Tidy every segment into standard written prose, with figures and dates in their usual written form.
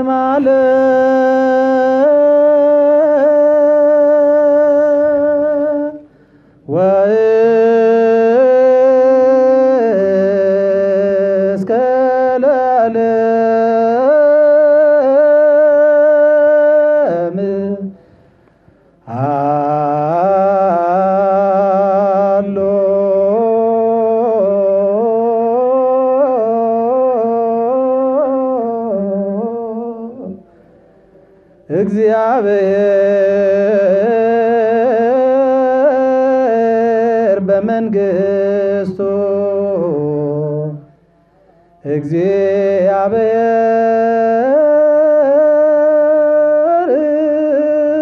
ማለ እግዚአብሔር በመንግሥቱ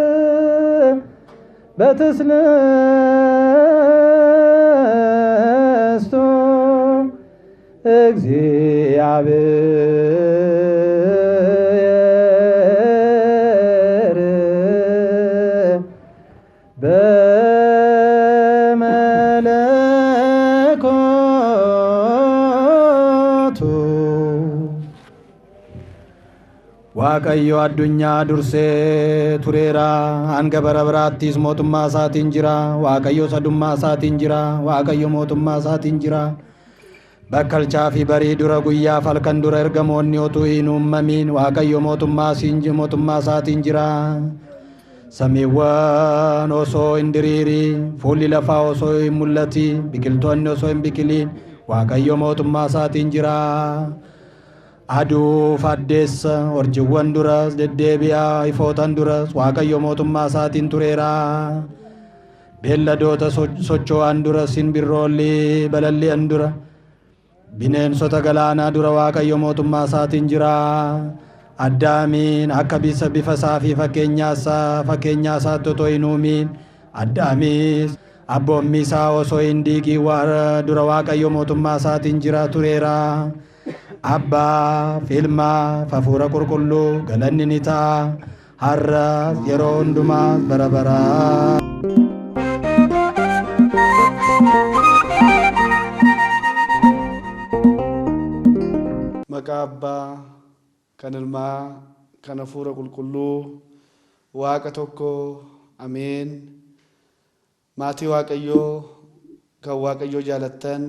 እግዚአብሔር በትስልስቱ እግዚአብሔር በመለኮቱ waaqayyo addunyaa dursee tureera hanga bara biraattis mootummaa isaatiin jira waaqayyo sadummaa isaatiin jira waaqayyo mootummaa isaatiin jira bakkalchaa fi barii dura guyyaa falkan dura ergamoonni otuu hin uumamin waaqayyo mootummaa isaatiin jira samiiwwan osoo hin diriirin fuulli lafaa osoo hin mul'atin biqiltoonni osoo hin biqilin waaqayyo mootummaa isaatiin jira aduu faddeessa urjiiwwan duras deddeebi'aa ifootan duras waaqayyo mootummaa isaatiin tureera beelladoota socho'an dura simbirroolli balalli'an dura bineensota galaanaa dura waaqayyo mootummaa isaatiin jira addaamiin akka bifa isaa fi fakkeenyaa isaatti otoo hin uumin addaamis abboommii isaa osoo hin diigin dura waaqayyo mootummaa isaatiin jira tureera abbaa ilmaa hafuura qulqulluu galanni ni ta'a har'as yeroo hundumaa bara baraa. Maqaa abbaa kan ilmaa kan hafuura qulqulluu waaqa tokko ameen. Maatii waaqayyoo kan waaqayyoo jaalattan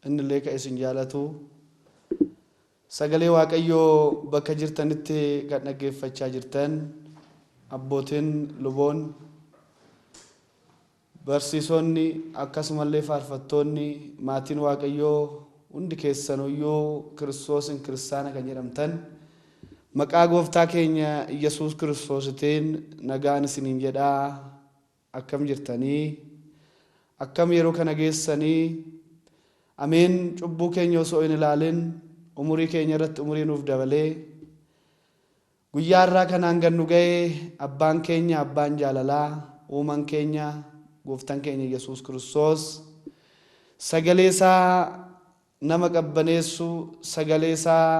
innillee kan isin jaalatu sagalee waaqayyoo bakka jirtanitti kan dhaggeeffachaa jirtan abbootiin luboon barsiisonni akkasumallee faarfattoonni maatiin waaqayyoo hundi keessanuyyuu kiristoosin kiristaana kan jedhamtan maqaa gooftaa keenya Yesuus Kiristoositiin nagaan isiniin jedhaa akkam jirtanii akkam yeroo kana geessanii ameen cubbuu keenya osoo hin ilaalin umurii keenya irratti umurii nuuf dabalee guyyaa irraa kanaan gannu ga'ee abbaan keenya abbaan jaalalaa uumaan keenya gooftaan keenya Yesuus Kiristoos sagalee isaa nama qabbaneessu sagalee isaa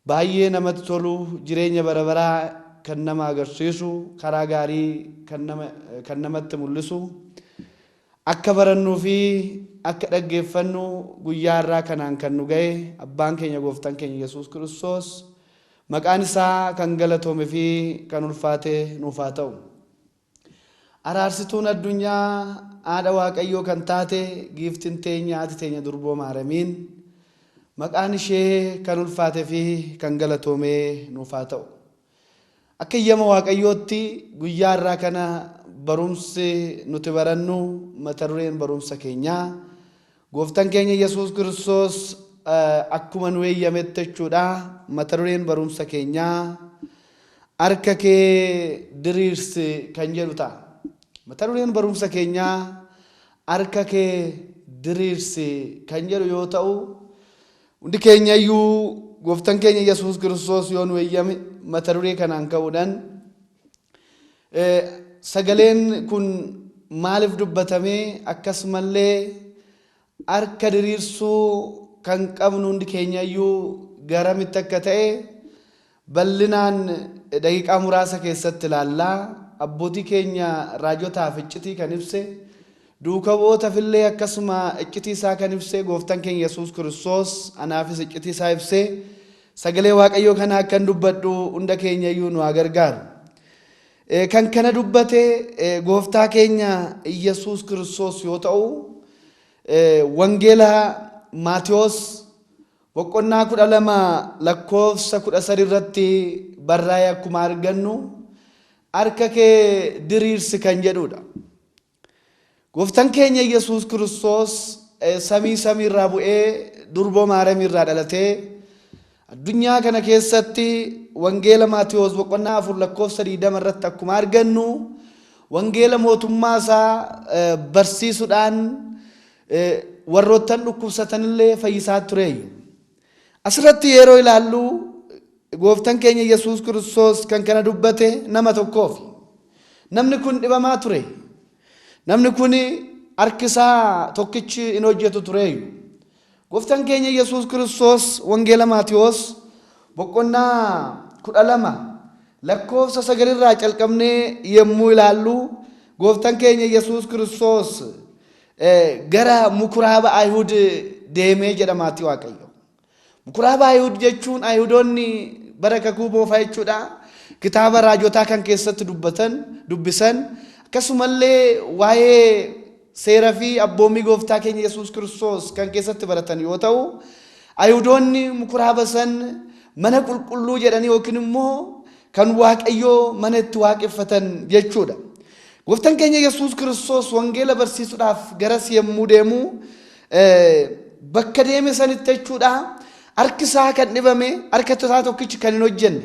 baay'ee namatti tolu jireenya bara baraa kan nama agarsiisu karaa gaarii kan namatti mul'isu akka barannuu fi akka dhaggeeffannu guyyaa irraa kanaan kan nu ga'e abbaan keenya gooftaan keenya Yesuus Kiristoos maqaan isaa kan galatoome fi kan ulfaate nuuf haa ta'u. Araarsituun addunyaa haadha waaqayyoo kan taate giiftiin teenya haati teenya durboo maaramiin maqaan ishee kan ulfaate fi kan galatoome nuuf haa ta'u. Akka yama waaqayyootti guyyaa irraa kana barumsi nuti barannu mata dureen barumsa keenyaa gooftaan keenya Yesuus Kiristoos akkuma nu eeyyametti jechuudha mata dureen barumsa keenyaa harka kee diriirsi kan jedhu ta'a. Mata dureen barumsa keenyaa harka kee diriirsi kan jedhu yoo ta'u hundi keenya iyyuu gooftaan keenya Yesuus Kiristoos yoo nu eeyyame mata duree kanaan ka'uudhaan sagaleen kun maaliif dubbatamee akkasumallee harka diriirsuu kan qabnu hundi keenya iyyuu garamitti akka ta'e bal'inaan daqiiqaa muraasa keessatti ilaallaa. Abbootii keenya raajotaaf iccitii kan ibse duuka bu'ootaaf illee akkasuma iccitii isaa kan ibse gooftaan keenya Yesuus Kiristoos anaafis iccitii isaa ibse sagalee waaqayyoo kana akkan dubbadhu hunda keenya iyyuu nu gargaaru. Kan kana dubbate gooftaa keenya Yesuus Kiristoos yoo ta'u, wangeela Maatiyos boqonnaa 12 lakkoofsa 13 irratti barraa'ee akkuma argannu harka kee diriirsi kan jedhudha. Gooftaan keenya Yesuus Kiristoos samii irraa bu'ee durboo Maariyaam irraa dhalatee addunyaa kana keessatti wangeela Maatiyos boqonnaa 4 lakkoofsa 20 irratti akkuma argannu wangeela mootummaa isaa barsiisuudhaan warroottan dhukkubsatanillee fayyisaa tureeyyu. Asirratti yeroo ilaallu gooftaan keenya Yesuus Kiristoos kan kana dubbate nama tokkoofi. Namni kun dhibamaa ture. Namni kun harkisaa tokkichi hin hojjetu tureeyyu. Gooftaan keenya Yesuus Kiristoos wangeela Maatiyos boqonnaa 12 lakkoofsa 9 irraa calqabnee yemmuu ilaallu gooftaan keenya Yesuus Kiristoos gara mukuraaba Ayihud deemee jedhamaati Waaqayyo. Mukuraaba Ayihud jechuun Ayihudoonni bara kakuu moofaa jechuudha. Kitaaba raajotaa kan keessatti dubbisan akkasumallee waa'ee seera fi abboommii gooftaa keenya Yesuus Kiristoos kan keessatti baratan yoo ta'u, Ayihudoonni mukuraaba san mana qulqulluu jedhanii yookiin immoo kan Waaqayyoo mana itti waaqeffatan jechuudha. Gooftaan keenya Yesuus Kiristoos wangeela barsiisuudhaaf garas yemmuu deemu bakka deeme sanitti jechuudha harki isaa kan dhibame harka isaa tokkichi kan hin hojjenne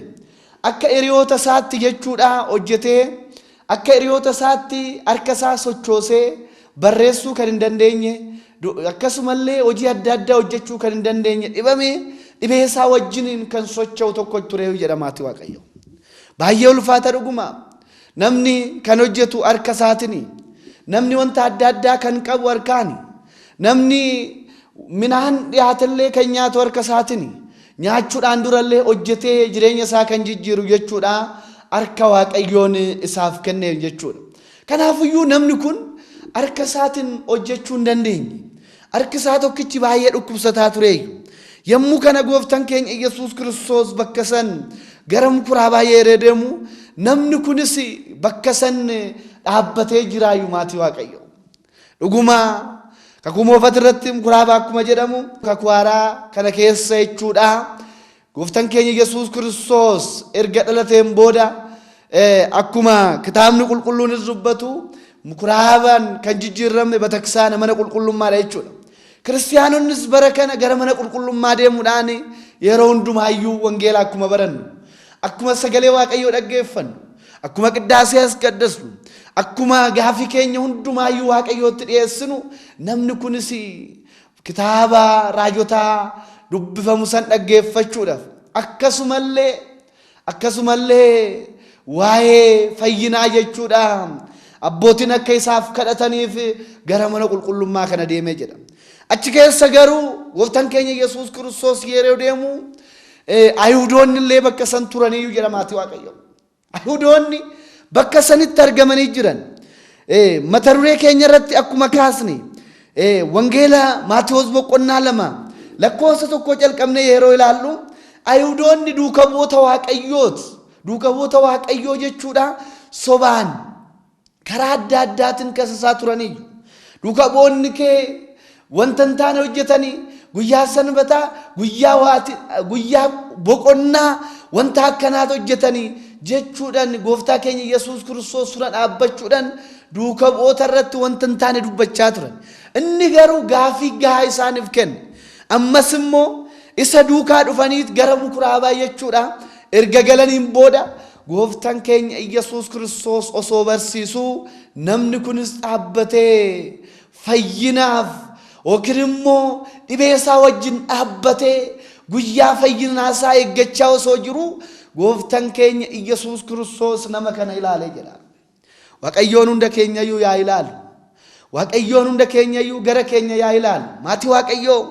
akka hiriyoota isaatti jechuudha hojjetee akka hiriyoota isaatti harka isaa sochoosee barreessuu kan hin dandeenye akkasumallee hojii adda addaa hojjechuu kan hin dandeenye dhibee isaa wajjiniin kan socho'u tokko ture jedhamaati Waaqayyo. Baay'ee ulfaata dhuguma. Namni kan hojjetu harka isaatiin, namni wanta adda addaa kan qabu harkaani, namni midhaan dhiyaatallee kan nyaatu harka isaatiin, nyaachuudhaan durallee hojjetee jireenya isaa kan jijjiiru jechuudha harka Waaqayyoon isaaf kenne jechuudha. Kanaafiyyuu namni kun harka isaatiin hojjechuu hin dandeenye. Harki isaa tokkichi baay'ee dhukkubsataa tureeyyu. Yommuu kana gooftaan keenya Yesuus Kiristoos bakka san gara mukuraabaa yeroo deemu namni kunis bakka san dhaabbatee jiraayu maatii Waaqayyo. Dhuguma kakuu moofaa irratti mukuraabaa akkuma jedhamu kakuu haaraa kana keessa jechuudha. Gooftaan keenya Yesuus Kiristoos erga dhalateen booda akkuma kitaabni qulqulluun dubbatu mukuraabaan kan jijjiirame bataksaan mana qulqullummaadha jechuudha. Kiristaanonnis bara kana gara mana qulqullummaa deemuudhaan yeroo hundumaayyuu wangeela akkuma barannu, akkuma sagalee Waaqayyoo dhaggeeffannu, akkuma qiddaasee as qaddasnu, akkuma gaafii keenya hundumaayyuu Waaqayyootti dhiyeessinu namni kunis kitaaba raajotaa dubbifamu san dhaggeeffachuudhaaf akkasumallee waa'ee fayyinaa jechuudha abbootiin akka isaaf kadhataniif gara mana qulqullummaa kana deemee jedha. Achi keessa garuu gooftaan keenya Yesuus Kiristoos yeroo deemu Ayihudoonni illee bakka san turaniyyuu jedhamaati Waaqayyo. Ayihudoonni bakka sanitti argamanii jiran. Mata duree keenya irratti akkuma kaasne wangeela Maatiyos boqonnaa 2 lakkoofsa 1 calqabnee yeroo ilaallu Ayihudoonni duuka bu'oota Waaqayyooti. Duuka bu'oota Waaqayyoo jechuudha sobaan karaa adda addaatiin kasasaa turaniyyuu. Duuka bu'oonni kee wanta hin taane hojjetanii guyyaa sanbataa guyyaa boqonnaa wanta akkanaatu hojjetanii jechuudhaan gooftaa keenya Yesuus Kiristoos sura dhaabbachuudhaan duuka bu'oota irratti wanta hin taane dubbachaa turan. Inni garuu gaafii gahaa isaaniif kenne. Ammas immoo isa duukaa dhufaniit gara mukuraabaa jechuudha erga galaniin booda gooftaan keenya Yesuus Kiristoos osoo barsiisuu namni kunis dhaabbatee fayyinaaf yookiin immoo dhibee isaa wajjin dhaabbatee guyyaa fayyinaa isaa eeggachaa osoo jiru gooftaan keenya Yesuus Kiristoos nama kana ilaalee jedha. Waaqayyoon hunda keenyayyuu yaa ilaalu. Waaqayyoon hunda keenyayyuu gara keenya yaa ilaalu. Maatii Waaqayyoo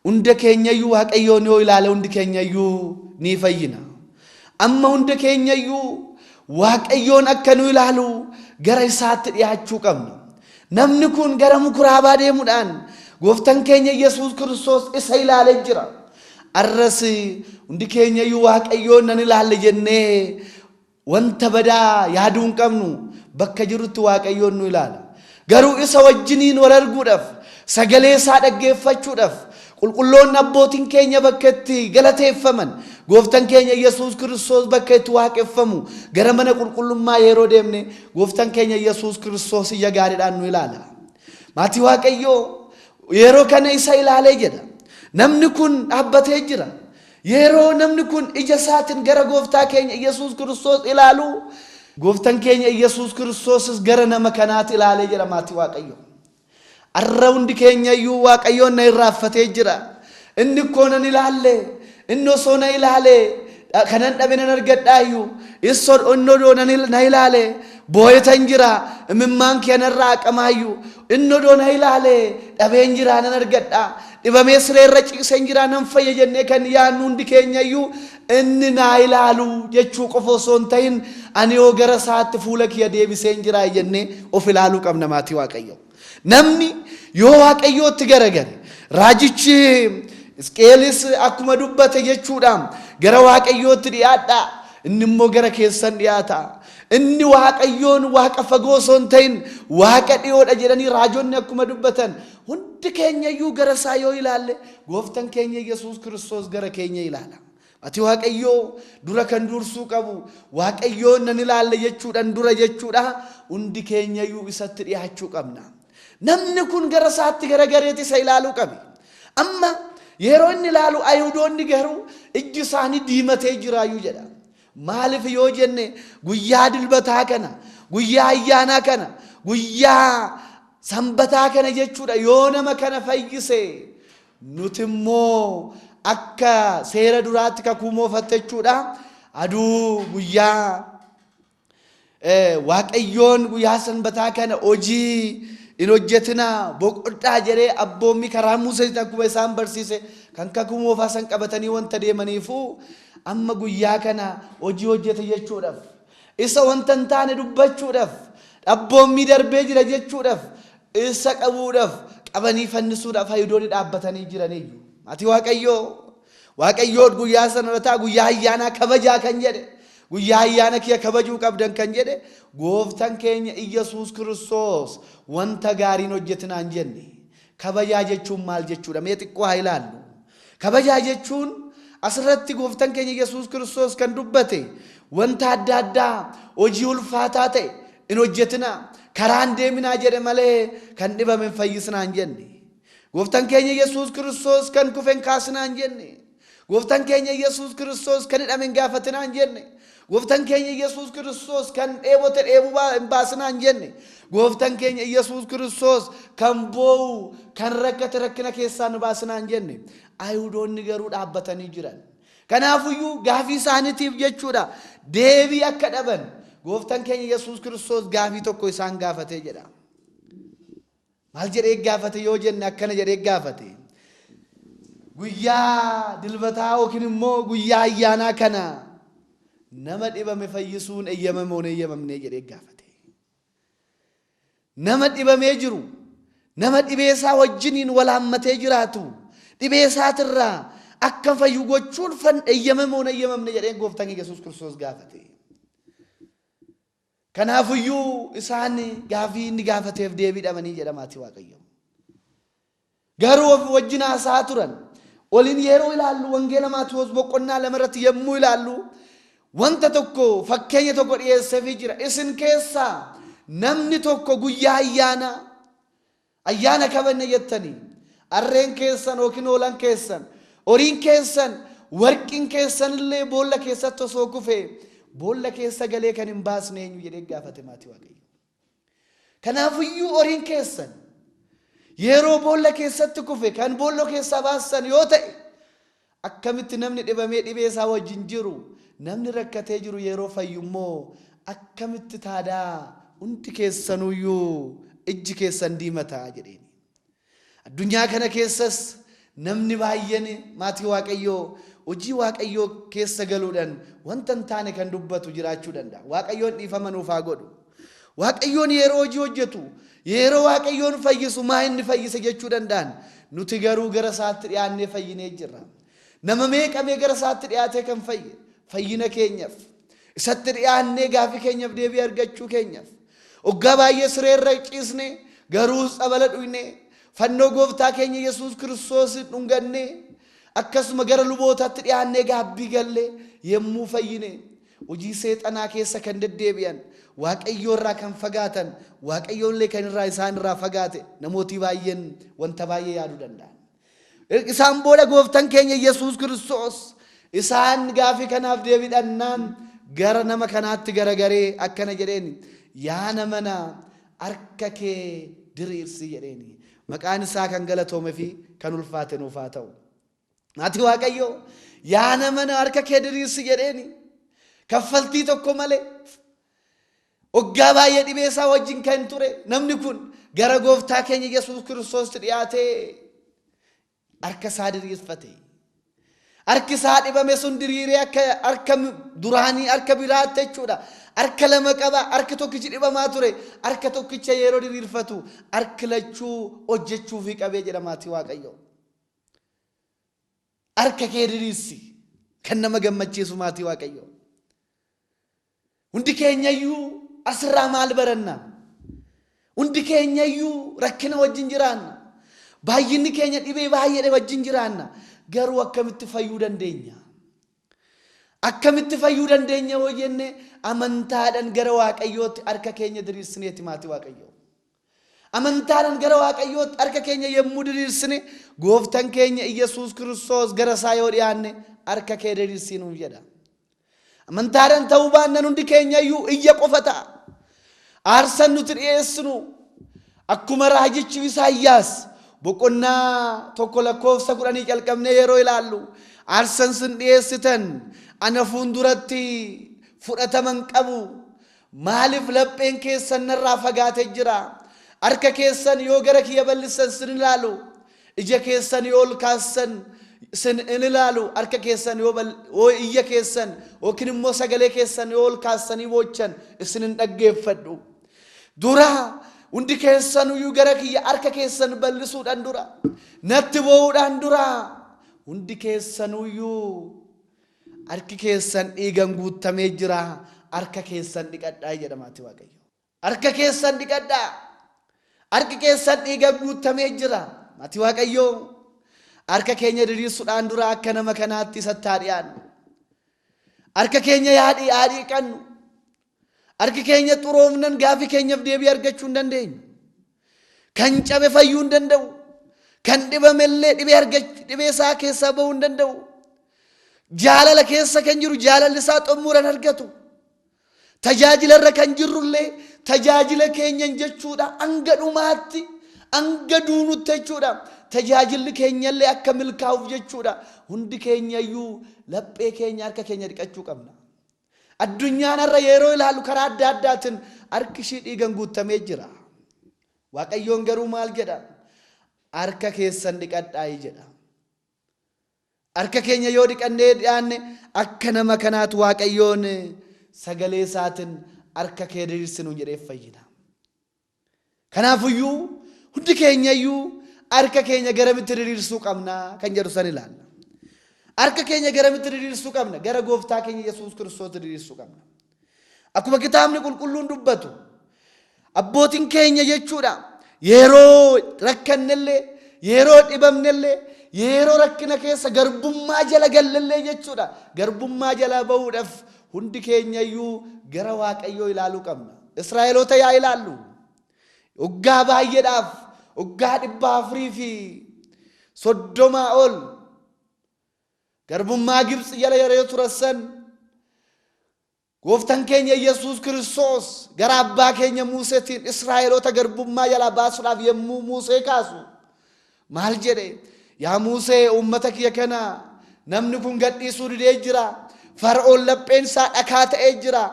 hunda keenyayyuu Waaqayyoon yoo ilaale hundi keenyayyuu ni fayyina. Amma hunda keenyayyuu Waaqayyoon akka nu ilaalu gara isaatti dhiyaachuu qabna. Namni kun gara mukuraabaa deemuudhaan gooftaan keenya Yesuus Kiristoos isa ilaalee jira. arras hundi keenya iyyuu waaqayyoon nan ilaalla jennee wanta badaa yaaduu hin qabnu bakka jirutti waaqayyoon nu ilaala. Garuu isa wajjiniin wal arguudhaaf sagalee isaa dhaggeeffachuudhaaf qulqulloonni abbootiin keenya bakka itti galateeffaman gooftaan keenya Yesuus Kiristoos bakka itti waaqeffamu gara mana qulqullummaa yeroo deemne gooftaan keenya Yesuus Kiristoos ija gaariidhaan nu ilaala. Maatii waaqayyoo yeroo kana isa ilaalee jedha. Namni kun dhaabbatee jira. Yeroo namni kun ija isaatiin gara gooftaa keenya Yesuus Kiristoos ilaalu gooftaan keenya Yesuus Kiristoos gara nama kanaatti ilaalee jira. Maatii waaqayyoo arra hundi keenya iyyuu waaqayyoon na irraanfatee jira. Inni koo nan ilaalle, inni osoo na ilaale kanan dhabe nan argadhaayyuu innodoo na ilaale booyetan jira imimmaan kee narraa haqamaayyuu innodoo na ilaale dhabeen jira nan argadhaa dhibamee sireerra ciiseen jira nan fayya jennee kan yaadnu hundi keenya iyyuu inni naa ilaalu jechuu qofa osoo hin ta'in ani yoo gara isaatti fuula kiyya deebiseen jira jennee of ilaaluu qabna. Maatii waaqayyoo namni yoo waaqayyootti garagare raajichi Isqeelis akkuma dubbate jechuudhaan gara waaqayyootti dhiyaadha inni immoo gara keessan dhiyaata. Inni waaqayyoon waaqa fagoo osoo hin ta'in waaqa dhiyoodha jedhanii raajonni akkuma dubbatan hundi keenya iyyuu gara isaa yoo ilaalle gooftaan keenya Yesuus Kiristoos gara keenya ilaala. Ati waaqayyoo dura kan dursuu qabu waaqayyoon nan ilaalle jechuudhaan dura jechuudha hundi keenya iyyuu isatti dhiyaachuu qabna. Namni kun gara isaatti garagareeti isa ilaaluu qabi. Amma yeroo inni ilaalu Ayhuudoonni garuu ijji isaanii diimatee jiraayyuu jedha. Maaliif yoo jenne guyyaa dilbataa kana guyyaa ayyaanaa kana guyyaa sanbataa kana jechuudha yoo nama kana fayyise nuti immoo akka seera duraatti kakuu moofatte jechuudha aduu guyyaa waaqayyoon guyyaa sanbataa kana hojii in hojjetina boqodhaa jedhee abboommi karaa Museetiin akkuma isaan barsiise kan kakuu moofaa san qabatanii wanta deemaniifu amma guyyaa kana hojii hojjete jechuudhaaf isa wanta hin taane dubbachuudhaaf abboommi darbee jira jechuudhaaf isa qabuudhaaf qabanii fannisuudhaaf Ayhuudoonni dhaabbatanii jiraniyyuu. Ati waaqayyoo guyyaa sanbataa guyyaa ayyaanaa kabajaa kan jedhe guyyaa ayyaana kiyya kabajuu qabdan kan jedhe gooftaan keenya Yesuus Kiristoos wanta gaariin hojjetinaan jenne. Kabajaa jechuun maal jechuudha? Mee xiqqoo haa ilaallu. Kabajaa jechuun asirratti gooftaan keenya Yesuus Kiristoos kan dubbate wanta adda addaa hojii ulfaataa ta'e in hojjetina karaan deeminaa jedhe malee kan dhibame hin fayyisinaan jenne. Gooftaan keenya Yesuus Kiristoos kan kufe hin kaasinaan jenne. Gooftaan keenya Yesuus Kiristoos kan hidhame hin gaafatinaan jenne. Gooftaan keenya Yesuus Kiristoos kan dheebote dheebuu hin baasinaan jenne. Gooftaan keenya Yesuus Kiristoos kan boo'u kan rakkate rakkina keessaa nu baasinaan jenne. Ayhuudoonni garuu dhaabbatanii jiran. Kanaafuyyuu gaafii isaaniitiif jechuudha deebii akka dhaban gooftaan keenya Yesuus Kiristoos gaafii tokko isaan gaafatee jedha. Maal jedhee gaafate yoo jenne akkana jedhee gaafate. Guyyaa dilbataa yookiin immoo guyyaa ayyaanaa kana nama dhibame fayyisuun eeyyamame moo eeyyamamne jedhee gaafate. Nama dhibamee jiru nama dhibee isaa wajjiniin wal hammatee jiraatu dhibee isaatirraa akka fayyu gochuun eeyyamame moo eeyyamamne jedhee gooftaan Yesuus Kiristoos gaafate. Kanaafuyyuu isaan gaafii inni gaafateef deebii dhabanii jedha maatii waaqayyoo. Garuu of wajjin haasaa turan. Waliin yeroo ilaallu wangeela Maatiyoos boqonnaa 2 irratti yommuu ilaallu wanta tokko fakkeenya tokko dhiyeesseefii jira. Isin keessaa namni tokko guyyaa ayyaana kabanne jettanii arreen keessan yookiin hoolaan keessan horiin keessan warqiin keessan illee boolla keessatti osoo kufe boolla keessa galee kan hin baasne eenyu jedhee gaafate maatii waaqayyoo. Kanaafiyyuu horiin keessan yeroo boolla keessatti kufe kan boolla keessaa baasan yoo ta'e akkamitti namni dhibamee dhibee isaa wajjin jiru namni rakkatee jiru yeroo fayyummoo akkamitti taadaa hundi keessanuyyuu ijji keessan diimataa jedheeni. Addunyaa kana keessas namni baay'een maatii waaqayyoo hojii waaqayyoo keessa galuudhaan wanta hin taane kan dubbatu jiraachuu danda'a. Waaqayyoon dhiifama nuuf haa godhu. Waaqayyoon yeroo hojii hojjetu yeroo waaqayyoon fayyisu maa inni fayyise jechuu danda'an nuti garuu gara isaatti dhiyaannee fayyinee jirra. nama meeqamee gara isaatti dhiyaatee kan fayye fayyina keenyaaf isatti dhiyaannee gaafii keenyaaf deebii argachuu keenyaaf waggaa baay'ee sireerra ciisne garuu tsabala dhuyne fannoo gooftaa keenya Yesuus Kiristoos dhunganne akkasuma gara lubootaatti dhiyaannee gaabbii galle yemmuu fayyine hojii seexanaa keessa kan deddeebi'an waaqayyo irraa kan fagaatan waaqayyo illee kan irraa isaan irraa fagaate namooti baay'een wanta baay'ee yaaduu danda'an. Isaan booda gooftaan keenya Yesuus Kiristoos isaan gaafii kanaaf deebiidhannaan gara nama kanaatti garagaree akkana jedheen yaa nama na harka kee diriirsi jedheen maqaan isaa kan galatoome fi kan ulfaate nuuf haa ta'u. Ati waaqayyo yaa nama na harka kee diriirsi jedheen kaffaltii tokko malee waggaa baay'ee dhibee isaa wajjin kan ture namni kun gara gooftaa keenya Yesuus Kiristoos dhiyaatee harka isaa diriirfate. Harki isaa dhibame sun diriiree akka harka duraanii harka biraatti jechuudha. Harka lama qaba harki tokkichi dhibamaa ture harka tokkicha yeroo diriirfatu harki lachuu hojjechuu fi qabee jedhamaati waaqayyo. Harka kee diriirsi kan nama gammachiisu maatii waaqayyo. Hundi keenyayyuu asirraa maal baranna? Hundi keenyayyuu rakkina wajjin jiraanna. Baay'inni keenya dhibee baay'ee wajjin jiraanna. Garuu akkamitti fayyuu dandeenya? Akkamitti fayyuu dandeenya yoo jenne amantaadhaan gara waaqayyootti harka keenya diriirsineeti maatii waaqayyo. Amantaadhaan gara waaqayyootti harka keenya yemmuu diriirsine gooftaan keenya Yesuus Kiristoos gara isaa yoo dhiyaanne harka kee diriirsinuuf jedha. Amantaadhaan ta'uu baannaan hundi keenyayyuu iyya qofa ta'a. Aarsan nuti dhiyeessinu akkuma raajichi Isaayyaas boqonnaa tokko lakkoofsa 10 calqabnee yeroo ilaallu aarsan sin dhiyeessitan ana fuulduratti fudhataman qabu maaliif lapheen keessan narraa fagaatee jira harka keessan yoo gara kiyya bal'isan sin ilaalu ija keessan yoo ol kaasan sin ilaalu harka keessan yoo iyya keessan yookiin immoo sagalee keessan yoo ol kaasanii boochan isin hin dhaggeeffadhu dura hundi keessanuyyuu gara kiyya harka keessan bal'isuudhaan dura natti boo'uudhaan dura hundi keessanuyyuu harki keessan dhiigan guutamee jira harka keessan dhiqadhaa jedhamaati waaqayyo. Harka keessan dhiqadhaa harki keessan dhiigan guutamee jira maati waaqayyo. Harka keenya diriirsuudhaan dura akka nama kanaatti isatti haa dhiyaannu. Harka keenya yaadii qannu. Harki keenya xuroomnan gaafii keenyaaf deebii argachuu hin dandeenyu. Kan cabe fayyuu hin danda'u. Kan dhibamellee dhibee isaa keessaa bahuu hin danda'u. Jaalala keessa kan jiru jaalalli isaa xumuran argatu. Tajaajilarra kan jirrullee tajaajila keenyan jechuudha hanga dhumaatti hanga duunutti jechuudha. Tajaajilli keenyallee akka milkaa'uuf jechuudha. Hundi keenyayyuu laphee keenya harka keenya dhiqachuu qabna. Addunyaan irra yeroo ilaalu karaa adda addaatiin harki ishii dhiigan guutamee jira. Waaqayyoon garuu maal jedha? Harka keessan dhiqadhaa jedha. Harka keenya yoo dhiqannee dhiyaanne akka nama kanaatu waaqayyoon sagalee isaatiin harka kee diriirsinu jedhee fayyina. Kanaafiyyuu hundi keenyayyuu harka keenya garamitti diriirsuu qabna kan jedhu san ilaalla. Harka keenya garamitti diriirsuu qabna? Gara gooftaa keenya Yesuus Kiristoos diriirsuu qabna. Akkuma kitaabni qulqulluun dubbatu abbootiin keenya jechuudha yeroo rakkannellee yeroo dhibamnellee yeroo rakkina keessa garbummaa jala gallallee jechuudha garbummaa jala bahuudhaaf hundi keenyayyuu gara waaqayyoo ilaaluu qabna. Israa'eloota yaa ilaallu waggaa baay'eedhaaf waggaa 430 ol garbummaa Gibxi jala yeroo turan gooftaan keenya Yesuus Kiristoos gara abbaa keenya Museetiin Israa'eloota garbummaa jala baasuudhaaf yemmuu Musee kaasu maal jedhe? Yaa Musee uummata kiyya kana namni kun gadhiisuu didee jira. Fara'oon lapheen isaa dhakaa ta'ee jira.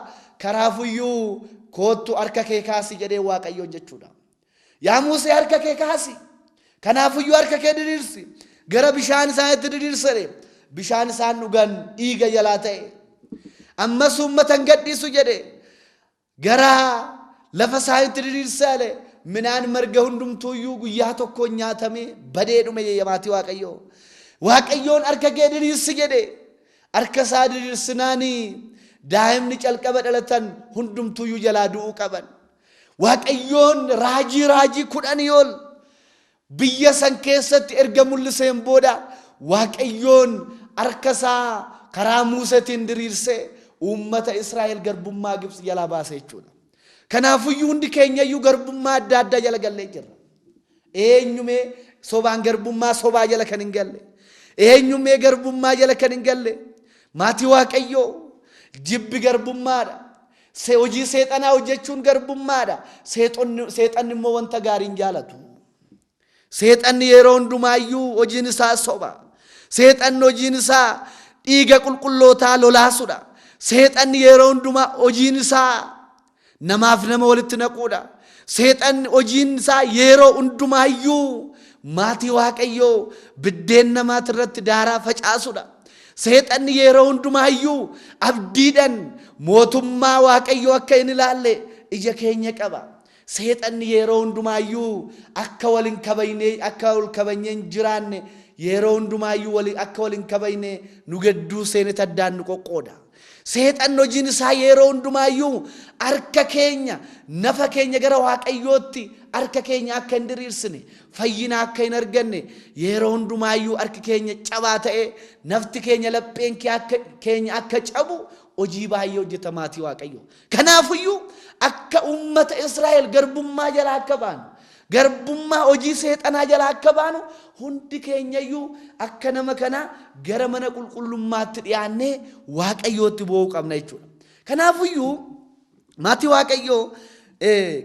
Kanaafiyyuu koottu harka kee kaasi jedhee waaqayyoon jechuudha. Yaa Musee harka kee kaasi. Kanaafiyyuu harka kee diriirsi. Gara bishaan isaaniitti diriirsee bishaan isaan dhugan dhiiga jalaa ta'e. Ammas uummatan gadhiisu jedhe gara lafa isaaniitti diriirsee midhaan marga hundumtuuyyuu guyyaa tokkoon nyaatamee badee dhume maatii waaqayyoo. waaqayyoon harka kee diriirsi jedhe harka isaa diriirsinaani daa'imni calqaba dhalatan hundumtuyyuu jalaa du'uu qaban. waaqayyoon raajii kudhanii ol biyya san keessatti erga mul'iseen booda waaqayyoon harka isaa karaa Muuseetiin diriirsee uummata Israa'el garbummaa Gibxi jalaa baase jechuudha. Kanaafuyyuu hundi keenyayyuu garbummaa adda addaa jala gallee jirra. Eenyumee sobaan garbummaa sobaa jala kan hin galle, eenyumee garbummaa jala kan hin galle maatii waaqayyoo jibbi garbummaadha. Hojii seexanaa hojjechuun garbummaadha. Seexanni immoo wanta gaarii hin jaalatu. Seexanni yeroo hundumaayyuu hojiin isaa soba. Seexanni hojiin isaa dhiiga qulqullootaa lolaasudha. Seexanni yeroo hundumaa hojiin isaa namaaf nama walitti naquudha. Seexanni hojiin isaa yeroo hundumaayyuu maatii waaqayyoo biddeen namaati irratti daaraa facaasudha. Seexanni yeroo hundumaayyuu abdiidhaan mootummaa waaqayyoo akka hin ilaalle ija keenya qaba. Seexanni yeroo hundumaayyuu akka waliin kabajnee akka wal kabajnee hin jiraanne yeroo hundumaayyuu akka waliin kabajnee nu gadduu seenet addaan nu qoqqooda. Seexanni hojiin isaa yeroo hundumaayyuu harka keenya nafa keenya gara waaqayyootti harka keenya akka hin diriirsine fayyina akka hin arganne yeroo hundumaayyuu harki keenya cabaa ta'e nafti keenya lapheen keenya akka cabu hojii baay'ee hojjeta maatii waaqayyoo. Kanaafuyyuu akka uummata Israa'el garbummaa jalaa akka baanu garbummaa hojii seexanaa jalaa akka baanu hundi keenyayyuu akka nama kana gara mana qulqullummaatti dhiyaannee waaqayyootti bu'uu qabna jechuudha. Kanaafuyyuu maatii waaqayyoo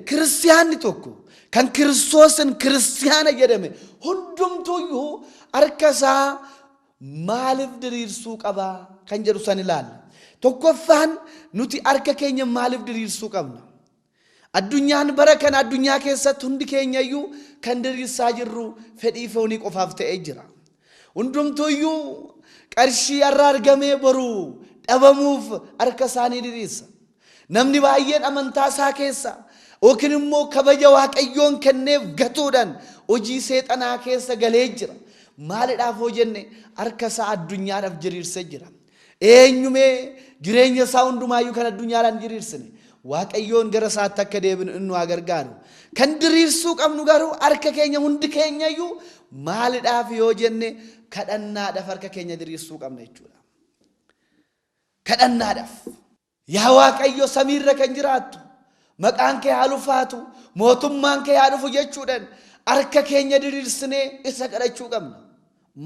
kiristiyaanni tokko kan Kiristoosin kiristiyaana jedhame hundumtuyyuu harka isaa maaliif diriirsuu qaba kan jedhu san ilaalla. Tokkoffaan nuti harka keenya maaliif diriirsuu qabna? Addunyaan bara kana addunyaa keessatti hundi keenyayyuu kan diriirsaa jirru fedhii foonii qofaaf ta'ee jira. Hundumtuyyuu qarshii irraa argamee boru dhabamuuf harka isaanii diriirsa. Namni baay'een amantaa isaa keessa yookiin immoo kabaja waaqayyoon kenneef gatuudhaan hojii seexanaa keessa galee jira. Maaliidhaaf hoo jenne harka isaa addunyaadhaaf diriirsee jira. Eenyumee jireenya isaa hundumaayyuu kan addunyaadhaan diriirsine waaqayyoon gara isaatti akka deebinu inni waa gargaaru. Kan diriirsuu qabnu garuu harka keenya hundi keenyayyuu maaliidhaaf yoo jenne kadhannaadhaaf harka keenya diriirsuu qabna jechuudha. Kadhannaadhaaf yaa waaqayyo samiirra kan jiraattu maqaan kee haa ulfaatu mootummaan kee haa dhufu jechuudhaan harka keenya diriirsinee isa kadhachuu qabna.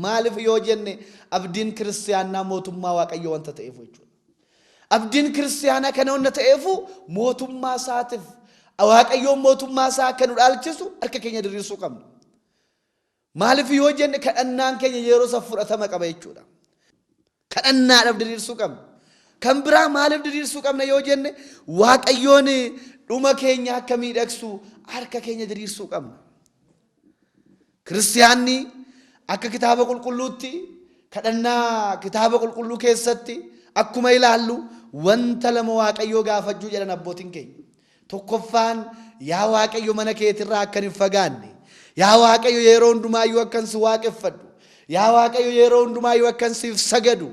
Maaliif yoo jenne abdiin kiristiyaanaa mootummaa waaqayyo wanta ta'eef jechuudha. Abdiin kiristiyaanaa kana wanta ta'eef mootummaa isaatiif waaqayyoon mootummaa isaa akka nu dhaalchisu harka keenya diriirsuu qabna. Maaliif yoo jenne kadhannaan keenya yeroo isa fudhatama qaba jechuudha. Kadhannaadhaaf diriirsuu qabna. Kan biraa maaliif diriirsuu qabna yoo jenne waaqayyoon dhuma keenya akka miidhagsu harka keenya diriirsuu qabna. Kiristiyaanni akka kitaaba qulqulluutti kadhannaa kitaaba qulqulluu keessatti akkuma ilaallu wanta lama waaqayyoo gaafachuu jedhan abbootiin keenya. Tokkoffaan yaa waaqayyo mana keetirraa akka hin fagaanne, yaa waaqayyo yeroo hundumaayyuu akkan si waaqeffadhu, yaa waaqayyo yeroo hundumaayyuu akkan siif sagadu,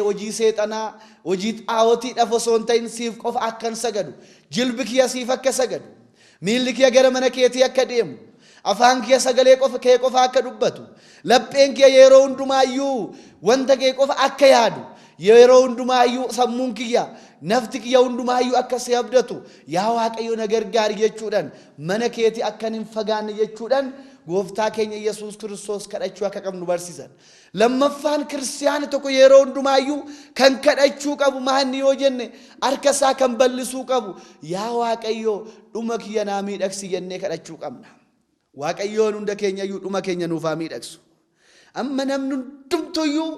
hojii seexanaa hojii xaawootiidhaaf osoo hin ta'in siif qofa akkan sagadu, jilbi kiyya siif akka sagadu, miilli kiyya gara mana keetii akka deemu, afaan kiyya sagalee kee qofa akka dubbatu, lapheen kiyya yeroo hundumaayyuu wanta kee qofa akka yaadu, yeroo hundumaayyuu sammuun kiyya nafti kiyya hundumaayyuu akka si abdatu yaa waaqayyo na gargaari jechuudhaan mana keetii akkan hin fagaanne jechuudhaan gooftaa keenya Yesuus Kiristoos kadhachuu akka qabnu barsiisan. Lammaffaan kiristiyaani tokko yeroo hundumaayyuu kan kadhachuu qabu maanni yoo jenne harka isaa kan bal'isuu qabu yaa waaqayyo dhuma kiyya naa miidhagsi jennee kadhachuu qabna. Waaqayyoon hunda keenyayyuu dhuma keenya nuuf haa miidhagsu. Amma namni hundumtuyyuu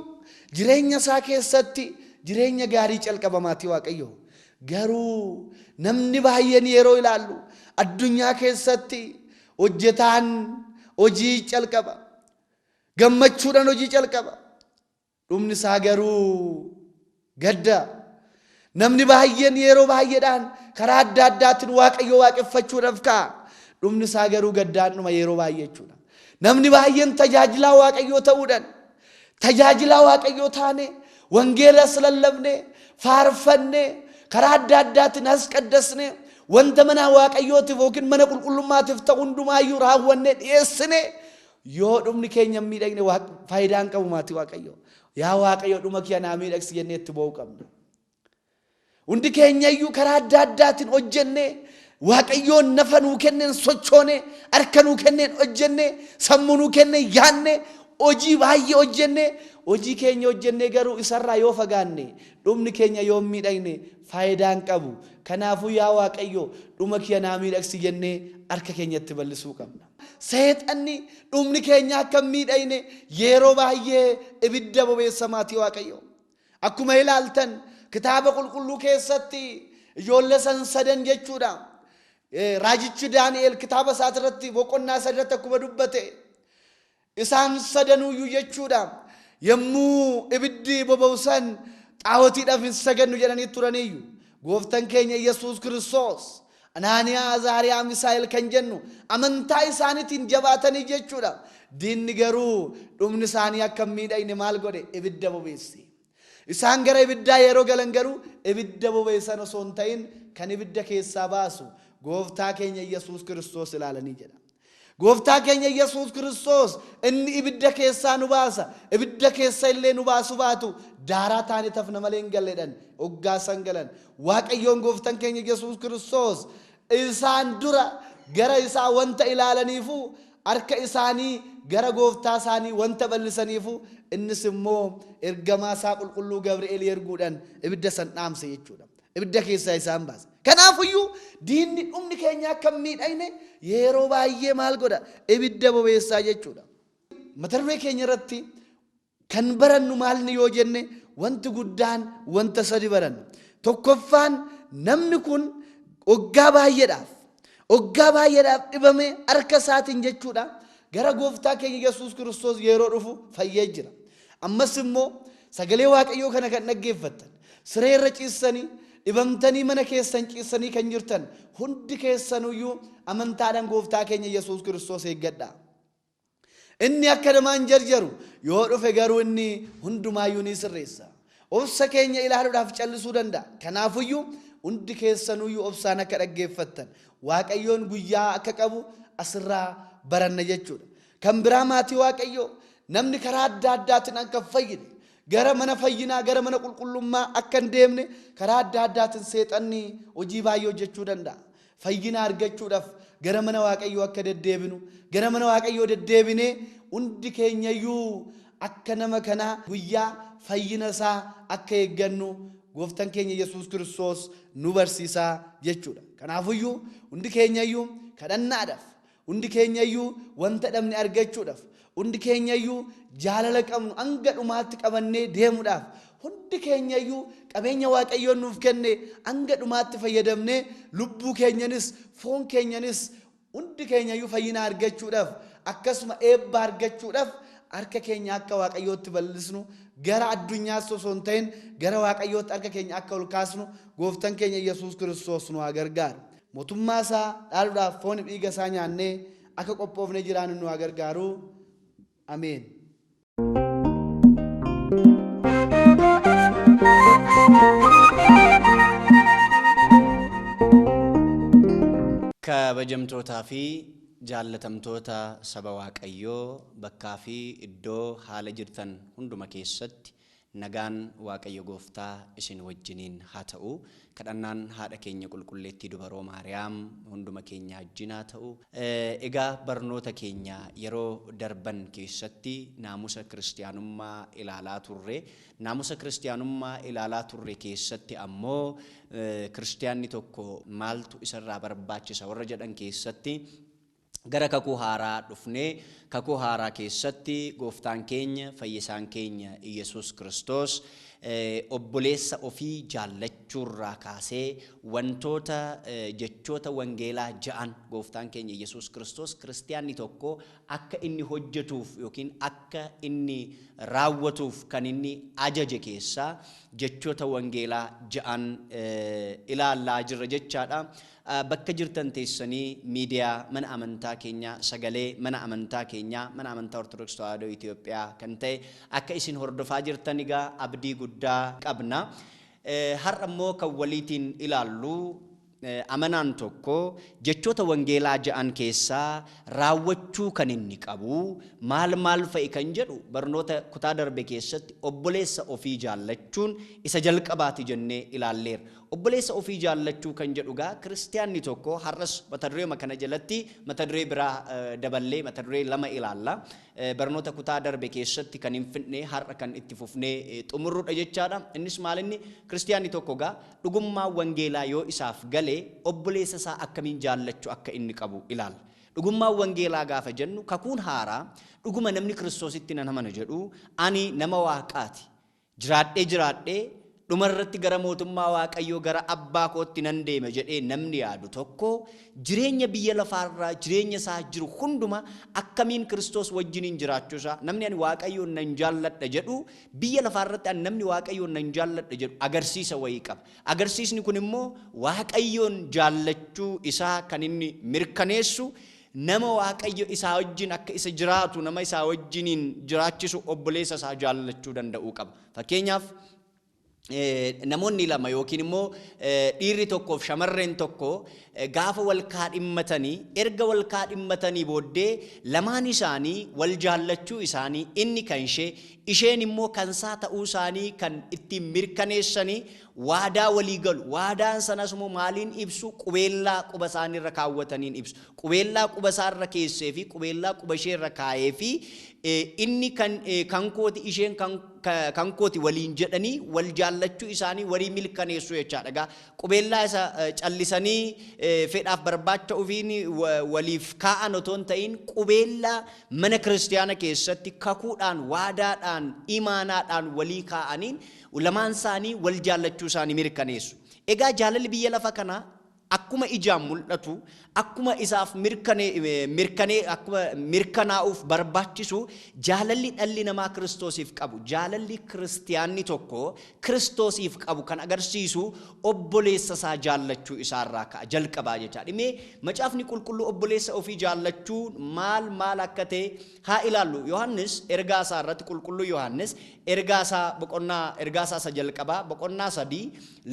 jireenya isaa keessatti jireenya gaarii calqaba maatii waaqayyo. Garuu namni baay'een yeroo ilaallu addunyaa keessatti hojjetaan hojii calqaba, gammachuudhaan hojii calqaba, dhumni isaa garuu gadda. Namni baay'een yeroo baay'eedhaan karaa adda addaatiin waaqayyo waaqeffachuudhaaf ka'a, dhumni isaa garuu gaddaan dhuma yeroo baay'ee jechuudha. Namni baay'een tajaajilaa waaqayyoo ta'uudhaan tajaajilaa waaqayyoo taane wangeela lallabne faarfanne karaa adda addaatiin as qaddasne wanta mana waaqayyootiif yookiin mana qulqullummaatiif ta'u hundumaayyuu raawwanne dhiyeessine yoo dhumni keenya miidhagne faayidaan qabu maatii waaqayyoo. Yaa waaqayyo dhuma kee naa miidhagsi jennee itti ba'uu qabna. Hundi keenyayyuu karaa adda addaatiin hojjenne waaqayyoon nafa nuu kenneen sochoone harka nuu kenneen hojjenne sammuu nuu kenneen yaanne hojii baay'ee hojjenne hojii keenya hojjenne garuu isarraa yoo fagaanne dhumni keenya yoo miidhagne faayidaan qabu. Kanaafuu yaa waaqayyo dhuma kee naa miidhagsi jennee harka keenyatti bal'isuu qabna. Seexanni dhumni keenya akka miidhagne yeroo baay'ee ibidda bobeessa maatii waaqayyo. Akkuma ilaaltan kitaaba qulqulluu keessatti ijoollee sadan jechuudha. Raajichi Daani'el kitaaba isaa irratti boqonnaa irratti akkuma dubbate isaan sadanuyyuu jechuudha yommuu ibiddi boba'usan xaawotiidhaaf hin sagannu jedhanii turaniyyuu gooftaan keenya Yesuus Kiristoos Anaaniyaa Azaariyaa Misaa'el kan jennu amantaa isaaniitiin jabaatanii jechuudha. Diinni garuu dhumni isaanii akka miidhagne maal godhe ibidda bobeesse. Isaan gara ibiddaa yeroo galan garuu ibidda bobeessan osoo hin ta'in kan ibidda keessaa baasu gooftaa keenya Yesuus Kiristoos ilaalanii jedha. Gooftaa keenya Yesuus Kiristoos inni ibidda keessaa nu baasa. Ibidda keessa illee nu baasu baatu daaraa taane tafna malee hin galledhan hoggaa san galan. Waaqayyoon gooftaan keenya Yesuus Kiristoos isaan dura gara isaa wanta ilaalaniifu harka isaanii gara gooftaa isaanii wanta bal'isaniifu innis immoo ergamaa isaa qulqulluu Gabri'eel erguudhaan ibidda san dhaamse jechuudha. Ibidda keessaa isaan baase. Kanaafuyyuu diinni dhumni keenya akka miidhagne yeroo baay'ee maal godha ibidda bobeessaa jechuudha. Mata duree keenya irratti kan barannu maalni yoo jenne wanti guddaan wanta sadi baranna. Tokkoffaan namni kun waggaa baay'eedhaaf dhibame harka isaatiin jechuudha gara gooftaa keenya Yesuus Kiristoos yeroo dhufu fayyee jira. Ammas immoo sagalee waaqayyoo kana kan dhaggeeffattan siree irra ciisanii dhibamtanii mana keessan ciisanii kan jirtan hundi keessanuyyuu amantaadhaan gooftaa keenya Yesuus Kiristoos eeggadhaa. Inni akka namaan jarjaru yoo dhufe garuu inni hundumaayyuu ni sirreessa. Obsa keenya ilaaluudhaaf callisuu danda'a. Kanaafuyyuu hundi keessanuyyuu obsaan akka dhaggeeffattan waaqayyoon guyyaa akka qabu asirraa baranna jechuudha. Kan biraa maatii waaqayyoo namni karaa adda addaatiin akka fayyine gara mana fayyinaa gara mana qulqullummaa akka hin deemne karaa adda addaatiin seexanni hojii baay'ee hojjechuu danda'a. Fayyina argachuudhaaf gara mana waaqayyoo akka deddeebinu gara mana waaqayyoo deddeebinee hundi keenyayyuu akka nama kanaa guyyaa fayyina isaa akka eeggannu gooftaan keenya Yesuus Kiristoos nu barsiisaa jechuudha. Kanaafuyyuu hundi keenyayyuu kadhannaadhaaf hundi keenyayyuu wanta dhabne argachuudhaaf hundi keenyayyuu jaalala qabnu hanga dhumaatti qabannee deemuudhaaf hundi keenyayyuu qabeenya waaqayyoon nuuf kenne hanga dhumaatti fayyadamnee lubbuu keenyanis foon keenyanis hundi keenyayyuu fayyina argachuudhaaf akkasuma eebba argachuudhaaf harka keenya akka waaqayyootti bal'isnu gara addunyaas osoo hin ta'in gara waaqayyootti harka keenya akka ol kaasnu gooftaan keenya Yesuus Kiristoos nu haa gargaaru. Mootummaa isaa dhaaluudhaaf foon dhiiga isaa nyaannee akka qophoofne jiraannu nu haa gargaaru. Ameen. kabajamtootaa fi jaallatamtoota saba waaqayyoo bakkaa fi iddoo haala jirtan hunduma keessatti nagaan waaqayyo gooftaa isin wajjiniin haa ta'u. Kadhannaan haadha keenya qulqulleettii dubaroo Maariyaam hunduma keenya wajjin haa ta'u. Egaa barnoota keenya yeroo darban keessatti naamusa kiristaanummaa ilaalaa turre. Naamusa kiristaanummaa ilaalaa turre keessatti ammoo kiristaanni tokko maaltu isarraa barbaachisa warra jedhan keessatti gara kakuu haaraa dhufnee kakuu haaraa keessatti gooftaan keenya fayyisaan keenya Yesuus Kiristoos obboleessa ofii jaallachuurraa kaasee wantoota jechoota wangeelaa ja'an gooftaan keenya Yesuus Kiristoos kiristiyaanni tokko akka inni hojjetuuf yookiin akka inni raawwatuuf kan inni ajaje keessaa jechoota wangeelaa ja'an ilaallaa jirra jechaadha. Bakka jirtan teessanii miidiyaa mana amantaa keenyaa sagalee mana amantaa Ortodoksii Tawaahidoo Itoophiyaa kan ta'e akka isin hordofaa jirtan egaa abdii guddaa qabna. Har'a immoo kan waliitiin ilaallu amanaan tokko jechoota wangeelaa ja'an keessaa raawwachuu kan inni qabu maal fa'i kan jedhu barnoota kutaa darbe keessatti obboleessa ofii jaallachuun isa jalqabaati jennee ilaalleera. Obboleessa ofii jaallachuu kan jedhu gaa kiristiyaanni tokko har'as mata duree kana jalatti mata duree biraa daballee mata duree lama ilaalla. Barnoota kutaa darbe keessatti kan hin fixne har'a kan itti fufnee xumurruudha jechaadha. Innis maalinni kiristiyaanni tokko gaa dhugummaa wangeelaa yoo isaaf galee obboleessa isaa akkamiin jaallachuu akka inni qabu ilaalla. Dhugummaa wangeelaa gaafa jennu kakuun haaraa dhuguma namni Kiristoositti nan amana jedhu ani nama Waaqaati jiraadhee dhumarratti gara mootummaa Waaqayyoo gara abbaa kootti nan deema jedhee namni yaadu tokko jireenya biyya lafaarraa jireenya isaa jiru hunduma akkamiin Kiristoos wajjiniin jiraachuu isaa namni ani Waaqayyoon nan jaalladha jedhu biyya lafaarratti ani namni Waaqayyoon nan jaalladha jedhu agarsiisa wayii qaba. Agarsiisni kun immoo Waaqayyoon jaallachuu isaa kan inni mirkaneessu nama Waaqayyo isaa wajjin akka isa jiraatu nama isaa wajjiniin jiraachisu obboleessa isaa jaallachuu danda'uu qaba. Fakkeenyaaf namoonni lama yookiin immoo dhiirri tokkoof shamarreen tokko gaafa wal kaadhimmatanii erga wal kaadhimmatanii booddee lamaan isaanii wal jaallachuu isaanii inni kan isheen immoo kan isaa ta'uu isaanii kan ittiin mirkaneessanii waadaa walii galu. Waadaan sanas immoo maaliin ibsu qubeellaa quba isaaniirra kaawwataniin ibsu. Qubeellaa quba isaarra keessee fi qubeellaa quba isheerra kaayee fi inni kan kooti isheen kan kooti waliin jedhanii wal jaallachuu isaanii walii mirkaneessu jechaadha. Qubeellaa isa callisanii fedhaaf barbaacha ofiin waliif kaa'an otoo hin ta'in qubeellaa mana kiristiyaana keessatti kakuudhaan waadaadhaan imaanaadhaan walii kaa'aniin lamaan isaanii wal jaallachuu isaanii mirkaneessu. Egaa jaalalli biyya lafa kanaa akkuma ijaan mul'atu akkuma isaaf mirkanaa'uuf barbaachisu jaalalli dhalli namaa Kiristoosiif qabu jaalalli kiristiyaanni tokko Kiristoosiif qabu kan agarsiisu obboleessa isaa jaallachuu isaarraa ka'a jalqabaa jechaadha. Mee macaafni qulqulluu obboleessa ofii jaallachuu maal akka ta'e haa ilaallu. Yohannis ergaa isaa irratti qulqulluu Yohannis ergaa isaa isa jalqabaa boqonnaa 3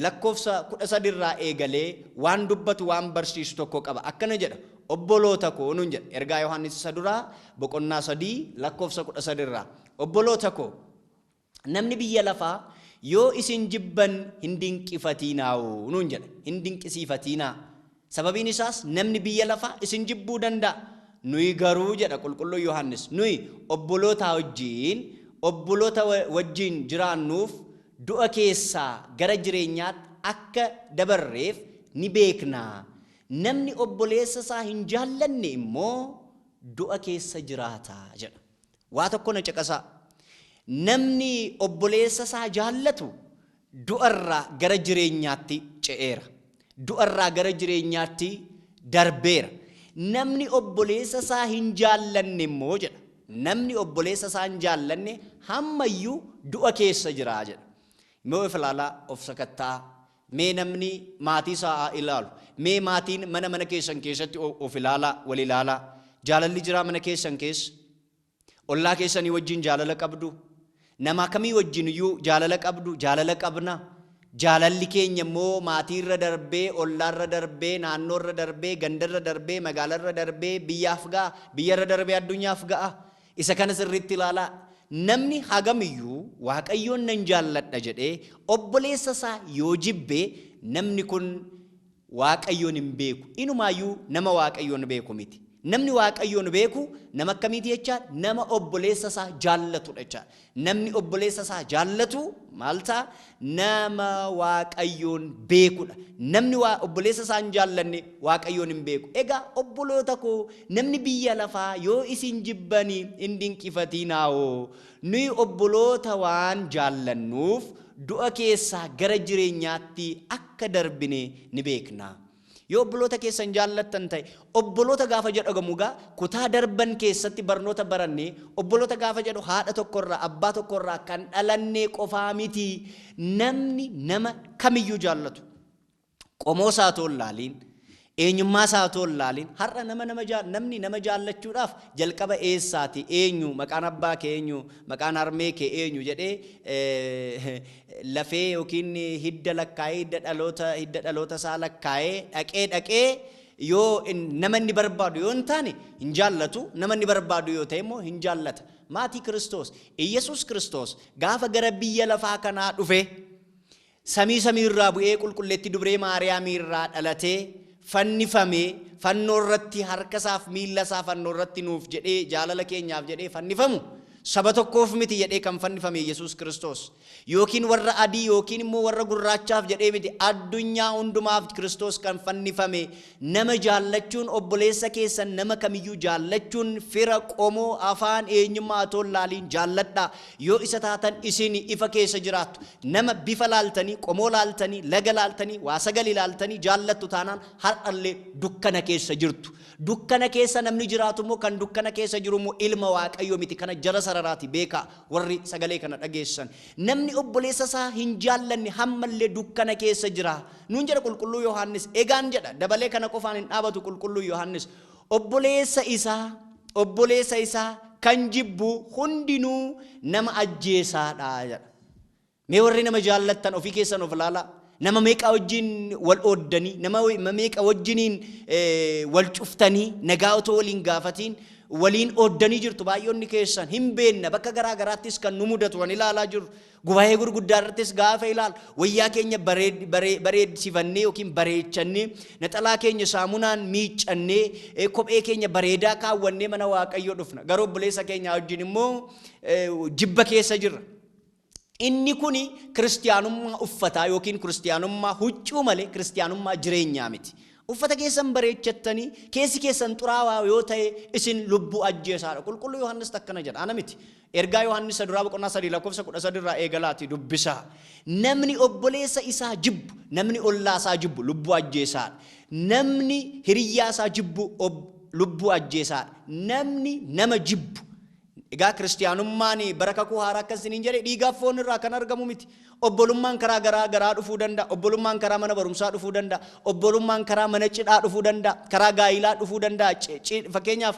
lakkoofsa 13 irraa eegalee waan dubbatu waan barsiisu tokko qaba. Akkana jedha obboloota koo nuun jedha ergaa Yohannis isa duraa boqonnaa 3 lakkoofsa 13 irraa obboloota koo namni biyya lafaa yoo isin jibban hin dinqifatiinaa nuun jedha hin dinqisiifatiinaa. Sababiin isaas namni biyya lafaa isin jibbuu danda'a. Nuyi garuu jedha qulqulluu Yohannis nuyi obboloota wajjin jiraannuuf du'a keessaa gara jireenyaatti akka dabarreef ni beeknaa. Namni obboleessa isaa hin jaallanne immoo du'a keessa jiraata jedha. Waa tokko na caqasaa. Namni obboleessa isaa jaallatu du'arraa gara jireenyaatti ce'eera. Du'arraa gara jireenyaatti darbeera. Namni obboleessa isaa hin jaallanne immoo jedha. Namni obboleessa isaa hin jaallanne hammayyuu du'a keessa jira jedha. Mee of ilaalaa of sakattaa. Mee namni maatii isaa ilaalu. Mee maatiin mana keessan keessatti of ilaalaa wal ilaalaa. Jaalalli jiraa mana keessan keessa. Ollaa keessanii wajjin jaalala qabdu. Nama kamii wajjin iyyuu jaalala qabdu. Jaalala qabna. Jaalalli keenya immoo maatii irra darbee ollaa irra darbee naannoo irra darbee ganda irra darbee magaalaa irra darbee biyyaaf ga'a. Biyya irra darbee addunyaaf ga'a. Isa kana sirriitti ilaalaa. Namni hagamiyyuu Waaqayyoon nan jaalladha jedhee obboleessa isaa yoo jibbe namni kun Waaqayyoon hin beeku. Inumaayyuu nama Waaqayyoon beeku miti. Namni Waaqayyoon beeku nama akkamiiti jechaa nama obboleessa isaa jaallatudha jechaa. Namni obboleessa isaa jaallatu maal ta'a? Nama Waaqayyoon beekudha. Namni obboleessa isaa hin jaallanne Waaqayyoon hin beeku. Egaa obboloota koo namni biyya lafaa yoo isin jibbanii hin dinqifatiinaawoo nuyi obboloota waan jaallannuuf du'a keessaa gara jireenyaatti akka darbine ni beekna. Yoo obboloota keessan jaallattan ta'e obboloota gaafa jedhu gamugaa kutaa darban keessatti barnoota barannee obboloota gaafa jedhu haadha tokkorraa abbaa tokkorraa kan dhalannee qofaa miti. Namni nama kamiyyuu jaallatu qomoo isaa ta'uu laaliin eenyummaa isaa ta'uu laaliin har'a namni nama jaallachuudhaaf jalqaba eessaati eenyu maqaan abbaa kee eenyu maqaan harmee kee eenyu jedhee lafee yookiin hidda lakkaa'ee hidda dhaloota isaa lakkaa'ee dhaqee yoo nama inni barbaadu yoo hin taane hin jaallatu, nama inni barbaadu yoo ta'e immoo hin jaallata. Maatii Kiristoos Iyesuus Kiristoos gaafa gara biyya lafaa kanaa dhufe samii irraa bu'ee qulqulleetti dubree Maariyaamii irraa dhalatee fannifamee fannoo irratti harka isaaf miilla isaa fannoo irratti nuuf jedhee jaalala keenyaaf jedhee fannifamu saba tokkoof miti jedhee kan fannifame Yesuus Kiristoos yookiin warra adii yookiin immoo warra gurraachaaf jedhee miti addunyaa hundumaaf Kiristoos kan fannifame. Nama jaallachuun obboleessa keessan nama kamiyyuu jaallachuun fira qomoo afaan eenyummaa ta'uu laaliin jaalladhaa. Yoo isa taatan isin ifa keessa jiraattu nama bifa laaltanii qomoo laaltanii laga laaltanii waa sagalii laaltanii jaallattu taanaan har'allee dukkana keessa jirtu. Dukkana keessa namni jiraatu immoo kan dukkana keessa jiru immoo ilma Waaqayyoo miti. Kana jara sararaati beekaa warri sagalee kana dhageessan. Namni obboleessa isaa hin jaallanne hammallee dukkana keessa jira. Nuun jedha qulqulluu Yohaannis egaan jedha dabalee kana qofaan hin dhaabatu qulqulluu Yohaannis obboleessa isaa kan jibbu hundinuu nama ajjeesaadha jedha. Mee warri nama jaallattan ofii keessan of ilaalaa. Nama meeqa wajjin wal ooddanii nama meeqa wajjiniin wal cuftanii nagaa otoo waliin gaafatiin waliin ooddanii jirtu baay'oonni keessan hin beekna. Bakka garaa garaattis kan nu mudatu waan ilaalaa jirru gubaa'ee gurguddaa irrattis gaafa ilaalu wayyaa keenya bareedsifannee yookiin bareechannee naxalaa keenya saamunaan miiccannee kophee keenya bareedaa kaawwannee mana Waaqayyoo dhufna. Garuu obboleessa keenya wajjin immoo jibba keessa jirra. Inni kuni kiristiyaanummaa uffataa yookiin kiristiyaanummaa huccuu malee kiristiyaanummaa jireenyaa miti. Uffata keessan bareechattanii keessi keessan xuraawaa yoo ta'e isin lubbuu ajjeesaadha. Qulqulluu Yohaannis akkana jedha. Ana miti. Ergaa Yohaannis duraa boqonnaa 3:13 irraa eegalaati dubbisaa. Namni obboleessa isaa jibbu, namni ollaa isaa jibbu lubbuu ajjeesaadha. Namni hiriyyaa isaa jibbu lubbuu ajjeesaadha. Namni nama jibbu egaa kiristiyaanummaan baraka kuu haaraa akkasiniin jedhe dhiigaaf foon irraa kan argamu miti. Obbolummaan karaa garaa dhufuu danda'a. Obbolummaan karaa mana barumsaa dhufuu danda'a. Obbolummaan karaa mana cidhaa dhufuu danda'a. Karaa gaa'ilaa dhufuu danda'a. Fakkeenyaaf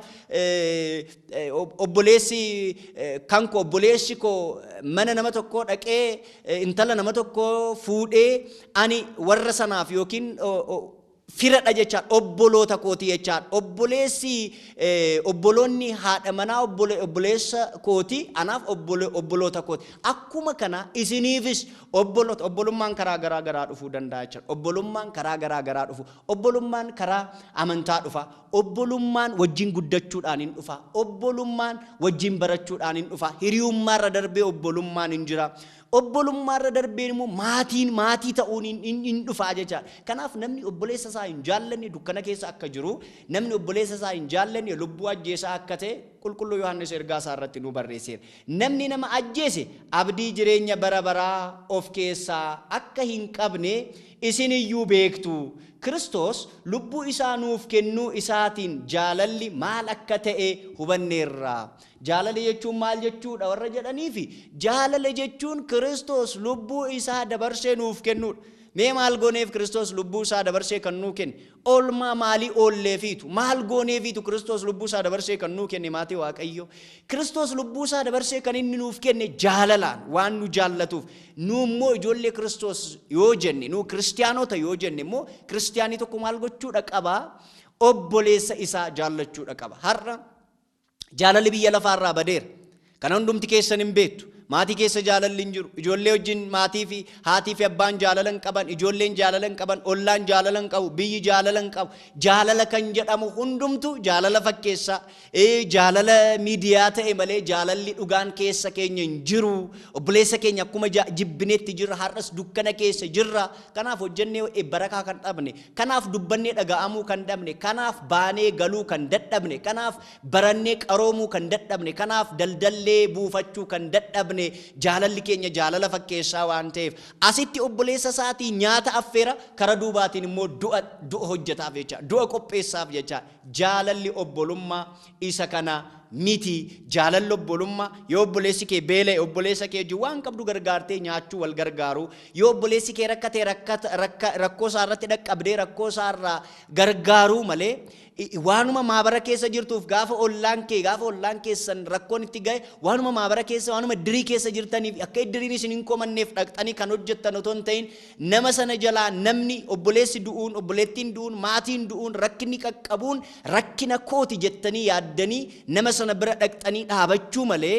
obboleessi koo mana nama tokkoo dhaqee intala nama tokkoo fuudhee ani warra sanaaf yookiin firadha jechaadha. Obboloota kooti jechaadha. Obboloonni haadha manaa obboleessa kooti anaaf obboloota kooti. Akkuma kana isiniifis obbolummaan karaa garaa dhufuu danda'a jechaadha. Obbolummaan karaa garaa dhufu. Obbolummaan karaa amantaa dhufa. Obbolummaan wajjin guddachuudhaan hin dhufa. Obbolummaan wajjin barachuudhaan hin dhufa. Hiriyummaarra darbee obbolummaan hin jira. Obbolummaarra darbeen immoo maatii ta'uun hin dhufaa jechaadha. Kanaaf namni obboleessa isaa hin jaallanne dukkana keessa akka jiru, namni obboleessa isaa hin jaallanne lubbuu ajjeesaa akka ta'e qulqulluu Yohaannis ergaa isaa irratti nu barreesseera. Namni nama ajjeese abdii jireenya bara baraa of keessaa akka hin qabne isin iyyuu beektu. Kiristoos lubbuu isaa nuuf kennuu isaatiin jaalalli maal akka ta'e hubanneerra. Jaalala jechuun maal jechuudha warra jedhaniifi jaalala jechuun Kiristoos lubbuu isaa dabarsee nuuf kennuudha. Mee maal gooneef Kiristoos lubbuu isaa dabarsee kan nuu kenne? Oolmaa maalii oolleefiitu? Maal gooneefiitu Kiristoos lubbuu isaa dabarsee kan nuu kenne maatii Waaqayyoo? Kiristoos lubbuu isaa dabarsee kan inni nuuf kenne jaalalaan waan nu jaallatuuf. Nu immoo ijoollee Kiristoos yoo jenne, nu kiristiyaanota yoo jenne immoo kiristiyaanii tokko maal gochuudha qaba? Obboleessa isaa jaallachuudha qaba. Har'a jaalalli biyya lafaarraa badeera. Kana hundumti keessan hin beektu. Maatii keessa jaalalli hin jiru. Ijoollee wajjin maatii fi haatii fi abbaan jaalala hin qaban, ijoolleen jaalala hin qaban, ollaan jaalala hin qabu, biyyi jaalala hin qabu. Jaalala kan jedhamu hundumtu jaalala fakkeessaa. Jaalala miidiyaa ta'e malee jaalalli dhugaan keessa keenya hin jiru. Obboleessa keenya akkuma jibbineetti jirra, har'as dukkana keessa jirra. Kanaaf hojjennee barakaa kan dhabne, kanaaf dubbannee dhaga'amuu kan dhabne, kanaaf baanee galuu kan dadhabne, kanaaf barannee qaroomuu kan dadhabne, kanaaf daldallee buufachuu kan dadhabne. jaallanne jaalalli keenya jaalala fakkeessaa waan ta'eef asitti obboleessa isaatii nyaata affeera kara duubaatiin immoo du'a hojjetaaf jecha du'a qopheessaaf jecha jaalalli obbolummaa isa kana miti jaalalli obbolummaa yoo obboleessi kee beela'e obboleessa kee wajjin waan qabdu gargaartee nyaachuu wal gargaaru yoo obboleessi kee rakkatee rakkoo isaa irratti dhaqqabdee rakkoo isaa irraa gargaaruu malee waanuma maabara keessa jirtuuf gaafa ollaan keessan rakkoon itti ga'e waanuma maabara keessa waanuma iddirii keessa jirtaniif akka iddiriin isin hin komanneef dhaqxanii kan hojjettan otoo hin ta'in nama sana jalaa namni obboleessi du'uun obboleettiin du'uun maatiin du'uun rakkinni qaqqabuun rakkina kooti jettanii yaaddanii nama sana bira dhaqxanii dhaabachuu malee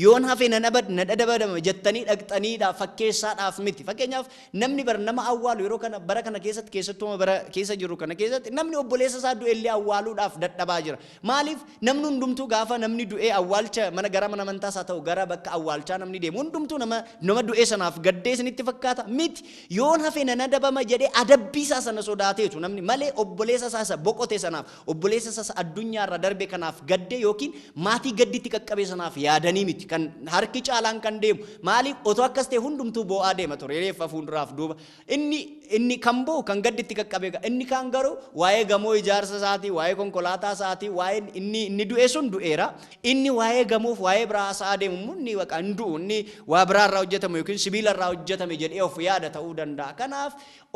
yoon hafe na dhadhabadama jettanii dhaqxaniidhaaf fakkeessaadhaaf miti. Fakkeenyaaf namni bara nama awwaalu yeroo kana bara kana keessatti keessattuu bara keessa jiru kana keessatti namni obboleessa isaa du'ellee awwaaluudhaaf dadhabaa jira. Maaliif namni hundumtuu gaafa namni du'ee awwaalcha mana gara mana amantaas haa ta'u gara bakka awwaalchaa namni deemu hundumtuu nama du'ee sanaaf gaddee isinitti fakkaata miti. Yoon hafe na dhadhabama jedhee adabbii isaa sana sodaateetu namni malee obboleessa isaa boqote sanaaf obboleessa isaa addunyaarra darbe kanaaf gaddee yookiin maatii gadditti qaqqabe sanaaf yaadanii miti kan harki caalaan kan deemu maaliif otoo akkas ta'e hundumtuu boo'aa deema ture reeffa fuulduraaf duuba inni kan boo'u kan gadditti qaqqabe inni kan garuu waa'ee gamoo ijaarsa isaatii waa'ee konkolaataa isaatii waa'ee inni du'e sun du'eera inni waa'ee gamoof waa'ee biraa isaa deemu inni waqa hin du'u inni waa biraa irraa hojjetame yookiin sibiila irraa hojjetame jedhee of yaada ta'uu danda'a. Kanaaf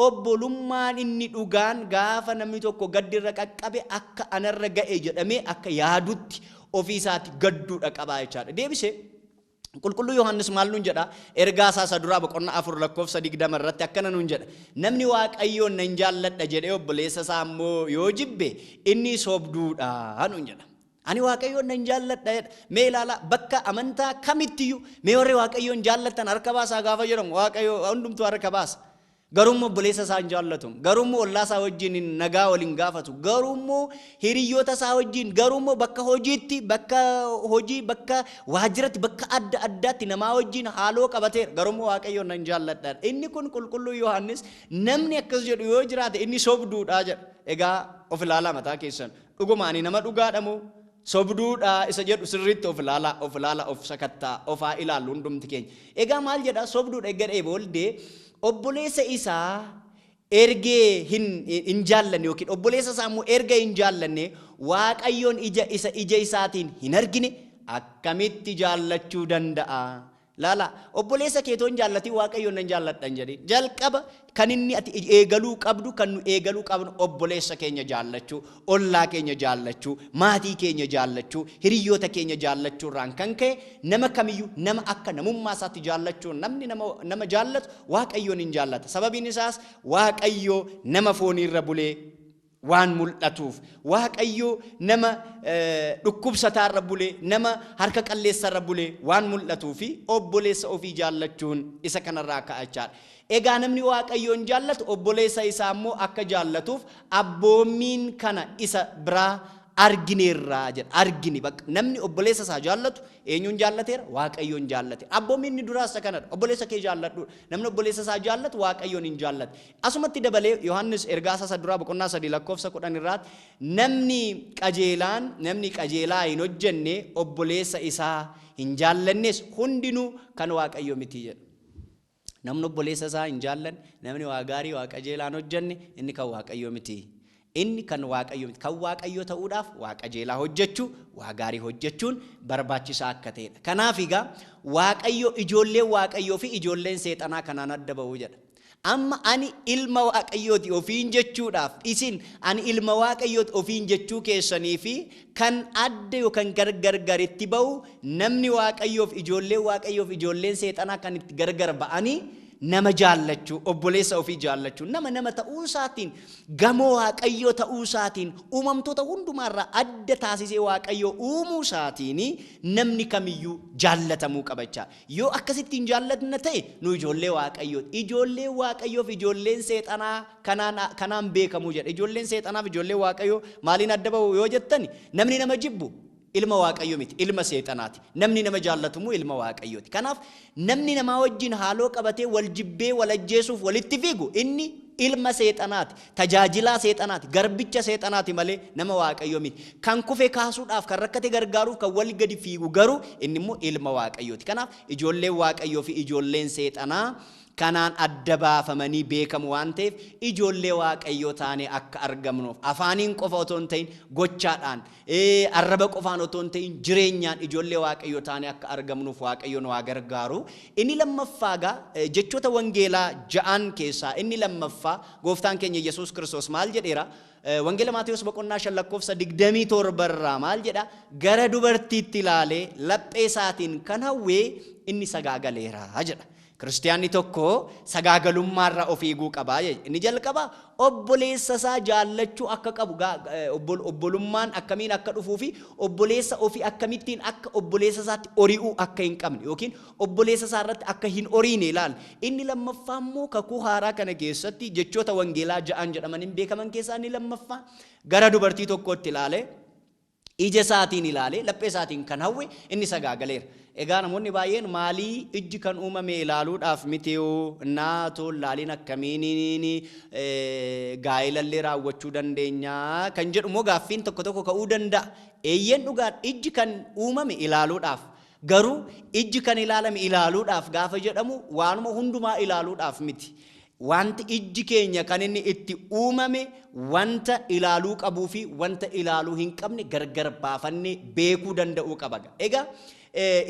obbolummaan inni dhugaan gaafa namni tokko gaddirra qaqqabe akka anarra ga'e jedhamee akka yaadutti ofii isaatti gadduudha qabaa jechaadha. Deebisee qulqulluu Yohaannis maal nuun jedha ergaa isaa duraa boqonnaa 4 lakkoofsa 20 irratti akkana nuun jedha namni waaqayyoon nan jaalladha jedhee obboleessa isaa immoo yoo jibbe inni sobduudha nuun jedha. Ani waaqayyoon nan jaalladha mee ilaala bakka amantaa kamittiyyuu mee warri waaqayyoon jaallattan harka baasaa gaafa jedhamu waaqayyoo hundumtuu harka baasa. Garummoo obboleessa isaa hin jaallatu garummoo ollaa isaa wajjin nagaa waliin gaafatu garummoo hiriyoota isaa wajjin garummoo bakka hojiitti bakka hojii bakka waajjiratti bakka adda addaatti namaa wajjin haaloo qabateera garummoo waaqayyoon nan jaalladha. Inni kun qulqulluu Yohaannis namni akkas jedhu yoo jiraate inni sobduudha jedha. Egaa of ilaalaa mataa keessan dhugumaanii nama dhugaadha moo sobduudha isa jedhu sirriitti of ilaalaa of sakattaa ofaa ilaallu hundumti keenya. Egaa maal jedha sobduudha eeggadhee booddee obboleessa isaa ergee hin jaallanne yookiin obboleessa isaa immoo erga hin jaallanne waaqayyoon ija isaatiin hin argine akkamitti jaallachuu danda'a? Laala obboleessa keetoon jaallati waaqayyoon nan jaalladhan jedhee jalqaba kan inni ati eegaluu qabdu kan nu eegaluu qabnu obboleessa keenya jaallachuu ollaa keenya jaallachuu maatii keenya jaallachuu hiriyoota keenya jaallachuu irraan kan ka'e nama kamiyyuu nama akka namummaa isaatti jaallachuu namni nama jaallatu waaqayyoon hin jaallata. Sababiin isaas waaqayyoo nama fooniirra bulee waan mul'atuuf waaqayyoo nama dhukkubsataarra bulee nama harka qalleessarra bulee waan mul'atuufi obboleessa ofii jaallachuun isa kanarraa ka'achaadha. Egaa namni waaqayyoon jaallatu obboleessa isaa immoo akka jaallatuuf abboommiin kana isa biraa argineerraa jedha. Argini bakka namni obboleessa isaa jaallatu eenyuun jaallateera? Waaqayyoon jaallate. Abboommiin inni duraas kanadha. Obboleessa kee jaalladhu. Namni obboleessa isaa jaallatu waaqayyoon hin jaallate. Asumatti dabalee Yohaannis ergaa isaa duraa boqonnaa 3 lakkoofsa 10 irratti namni qajeelaa hin hojjenne obboleessa isaa hin jaallannes hundinuu kan waaqayyoo miti jedha. Namni obboleessa isaa hin jaallanne namni waa gaarii waa qajeelaa hin hojjenne inni kan waaqayyoo miti. Inni kan waaqayyoo miti kan waaqayyoo ta'uudhaaf waa qajeelaa hojjechuu waa gaarii hojjechuun barbaachisaa akka ta'edha. Kanaaf egaa waaqayyoo ijoolleen waaqayyoo fi ijoolleen seexanaa kanaan adda ba'uu jedha. Amma ani ilma waaqayyooti ofiin jechuudhaaf isin ani ilma waaqayyooti ofiin jechuu keessanii fi kan adda yookaan gargaritti ba'u namni waaqayyoof ijoolleen seexanaa kan itti gargar ba'anii nama jaallachuu obboleessa ofii jaallachuu nama ta'uu isaatiin gamoo waaqayyoo ta'uu isaatiin uumamtoota hundumaarraa adda taasisee waaqayyoo uumuu isaatiin namni kamiyyuu jaallatamuu qabachaa. Yoo akkasitti hin jaallatna ta'e nu ijoollee waaqayyooti. Ijoollee waaqayyoof ijoolleen seexanaa kanaan beekamuu jedha. Ijoolleen seexanaaf ijoolleen waaqayyoo maaliin adda ba'u yoo jettani namni nama jibbu ilma waaqayyoo miti ilma seexanaati. Namni nama jaallatumu ilma waaqayyooti. Kanaaf namni namaa wajjin haaloo qabatee wal jibbee wal ajjeesuuf walitti fiigu inni ilma seexanaati, tajaajilaa seexanaati, garbicha seexanaati malee nama waaqayyoo miti. Kan kufe kaasuudhaaf, kan rakkate gargaaruuf, kan wal gadi fiigu garuu inni immoo ilma waaqayyooti. Kanaaf ijoolleen waaqayyoo fi ijoolleen seexanaa kanaan adda baafamanii beekamu waan ta'eef ijoollee waaqayyoo taanee akka argamnuuf afaaniin qofa otoo hin ta'in gochaadhaan, arraba qofaan otoo hin ta'in jireenyaan ijoollee waaqayyoo taanee akka argamnuuf waaqayyoon waa gargaaru. Inni lammaffaa jechoota wangeelaa 6 keessaa inni lammaffaa gooftaan keenya Yesuus Kiristoos maal jedheera? Wangeela Maatewos boqonnaa 5:27 irraa maal jedha? Gara dubartiitti ilaalee laphee isaatiin kan hawwee inni sagaagaleera jedha. Kiristiyaanni tokko sagaagalummaarraa of eeguu qaba. Inni jalqaba obboleessa isaa jaallachuu akka qabu, obbolummaan akkamiin akka dhufuu fi obboleessa ofii akkamittiin akka obboleessa isaatti ori'uu akka hin qabne yookiin obboleessa isaa irratti akka hin oriine ilaala. Inni lammaffaa immoo kakuu haaraa kana keessatti jechoota wangeelaa 6 jedhamaniin beekaman keessaa inni lammaffaa gara dubartii tokkootti ilaalee ija isaatiin ilaalee laphee isaatiin kan hawwe inni sagaagaleera. Egaa namoonni baay'een maalii ijji kan uumame ilaaluudhaaf mitiyoo naatoo laaliin akkamiin gaa'ilallee raawwachuu dandeenya kan jedhu immoo gaaffiin tokko tokko ka'uu danda'a. Eeyyeen dhugaan ijji kan uumame ilaaluudhaaf, garuu ijji kan ilaalame ilaaluudhaaf gaafa jedhamu waanuma hundumaa ilaaluudhaaf miti. Wanti ijji keenya kan inni itti uumame wanta ilaaluu qabuu fi wanta ilaaluu hin qabne gargar baafannee beekuu danda'uu qaba. Egaa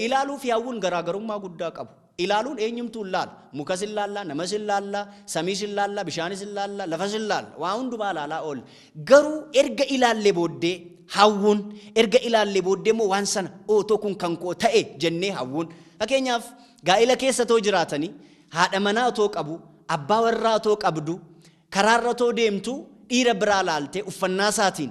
ilaaluu fi hawwuun garaagarummaa guddaa qabu. Ilaaluun eenyumtuu ilaala. Mukas ilaalla, namas ilaalla, samiis ilaalla, bishaanis ilaalla, lafas ilaalla. Waa hundumaa ilaalaa oolla. Garuu erga ilaallee booddee hawwuun, erga ilaallee booddee immoo waan sana ootoo kun kan koo ta'e jennee hawwuun. Fakkeenyaaf gaa'ila keessa too jiraatanii haadha manaa otoo qabu, abbaa warraa otoo qabdu, karaarra otoo deemtu dhiira biraa ilaaltee uffannaa isaatiin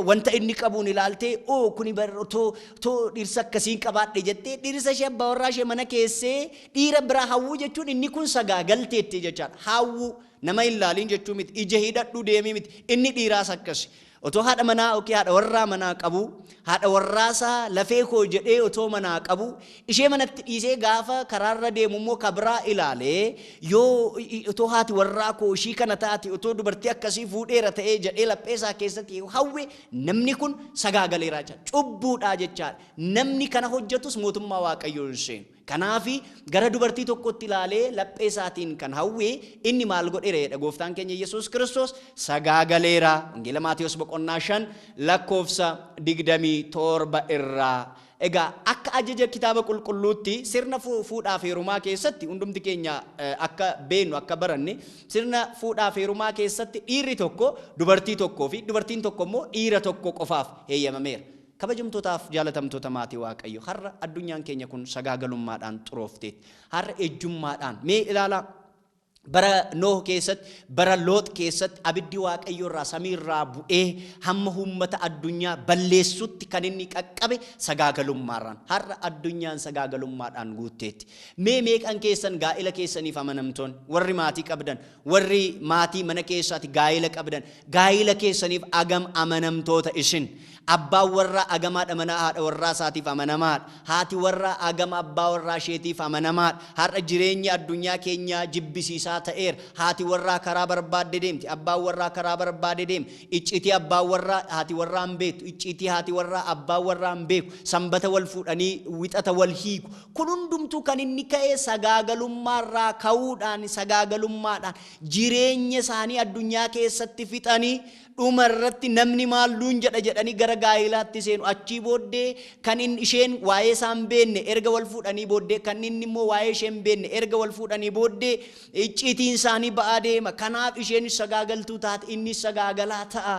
wanta inni qabuun ilaaltee kuni too dhiirsa akkasiin qabaadhe jettee dhiirsa ishee abbaa warraa ishee mana keessee dhiira biraa hawwuu jechuun inni kun sagaagalteetti jechaadha. Hawwuu nama ilaaliin jechuu miti, ija hidhadhuu deemii miti, inni dhiiraas akkasi. Otoo haadha manaa yookiin haadha warraa manaa qabu, haadha warraasaa lafee koo jedhee otoo manaa qabu, ishee manatti dhiisee gaafa karaarra deemu immoo kabraa ilaalee yoo otoo haati warraa koo ishii kana taate otoo dubartii akkasii fuudheera ta'ee jedhee laphee isaa keessatti hawwe, namni kun sagaagaleera jechaadha. Cubbuudhaa jechaadha. Namni kana hojjetus mootummaa waaqayyoo hin seenu. Kanaafi gara dubartii tokkotti ilaalee laphee isaatiin kan hawwe inni maal godheera? Gooftaan keenya Yesuus Kiristoos sagaagaleera. Wangeela Maatewos boqonnaa 5:27 irraa. Egaa akka ajaja kitaaba qulqulluutti sirna fuudhaa fi heerumaa keessatti hundumti keenya akka beennu akka baranne sirna fuudhaa fi heerumaa keessatti dhiirri tokko dubartii tokkoo fi dubartiin tokko immoo dhiira tokko qofaaf heeyyamameera. Kabajamtootaaf jaalatamtoota maatii waaqayyo, har'a addunyaan keenya kun sagaagalummaadhaan xuroofteetti. Har'a ejjummaadhaan mee ilaalaa. Bara Nooh keessatti, bara Loox keessatti abiddi waaqayyo irraa samii irraa bu'ee hamma uummata addunyaa balleessutti kan inni qaqqabe sagaagalummaarraan. Har'a addunyaan sagaagalummaadhaan guutteetti. Mee meeqan keessan gaa'ila keessaniif amanamtoon, warri maatii qabdan, warri maatii mana keessaatti gaa'ila qabdan, gaa'ila keessaniif agam amanamtoota isin. Abbaan warraa agamaadha mana haadha warraa isaatiif amanamaadha. Haati warraa agama abbaa warraa isheetiif amanamaadha. Har'a jireenya addunyaa keenyaa jibbisiisaa ta'eera. Haati warraa karaa barbaadde deemti, abbaan warraa karaa barbaadde deema. Icciitii abbaan warraa haati warraa hin beektu, icciitii haati warraa abbaan warraa hin beeku. Sanbata wal fuudhanii wixata wal hiiku. Kun hundumtuu kan inni ka'e sagaagalummaarraa ka'uudhaan, sagaagalummaadhaan jireenya isaanii addunyaa keessatti fixanii dhuma irratti namni maal nuun jedha jedhanii gara gaa'ilaatti seenu. Achii booddee kan isheen waa'ee isaa hin beekne erga wal fuudhanii booddee, kan inni immoo waa'ee ishee hin beekne erga wal fuudhanii booddee icciitiin isaanii ba'aa deema. Kanaaf isheen sagaagaltuu taate, inni sagaagalaa ta'a.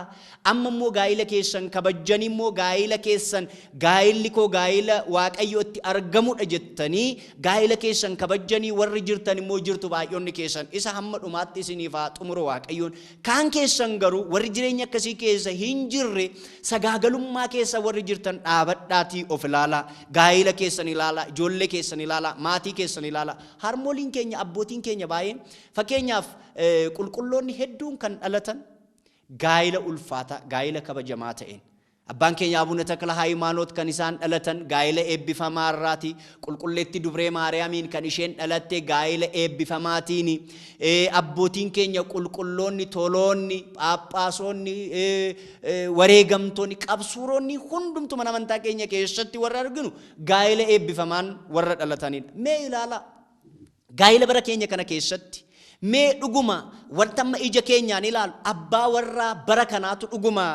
Amma immoo gaa'ila keessan kabajjanii immoo gaa'ila keessan gaa'illi koo gaa'ila waaqayyootti argamudha jettanii gaa'ila keessan kabajjanii warri jirtan immoo jirtu baay'oonni keessan isa hamma dhumaatti isiniif haa xumuru waaqayyoon. Kaan keessan garuu warri jireenya akkasii keessa hin jirre sagaagalummaa keessa warri jirtan dhaabadhaatii of ilaalaa. Gaa'ila keessan ilaalaa, ijoollee keessan ilaalaa, maatii keessan ilaalaa. Harmooliin keenya, abbootiin keenya baay'een fakkeenyaaf qulqulloonni hedduun kan dhalatan gaa'ila ulfaataa, gaa'ila kabajamaa ta'een. Abbaan keenya Abuna Takla Hayimaanoot kan isaan dhalatan gaa'ela eebbifamaarraati. Qulqulleetti Dubree Maariyaamiin kan isheen dhalatte gaa'ela eebbifamaatiin. Abbootiin keenya qulqulloonni, toloonni, phaaphaasonni, wareegamtoonni, qabsuuronni hundumtu mana amantaa keenya keessatti warra arginu gaa'ela eebbifamaan warra dhalatanidha. Mee ilaala gaa'ela bara keenya kana keessatti mee dhuguma wanta amma ija keenyaan ilaalu abbaa warraa bara kanaatu dhuguma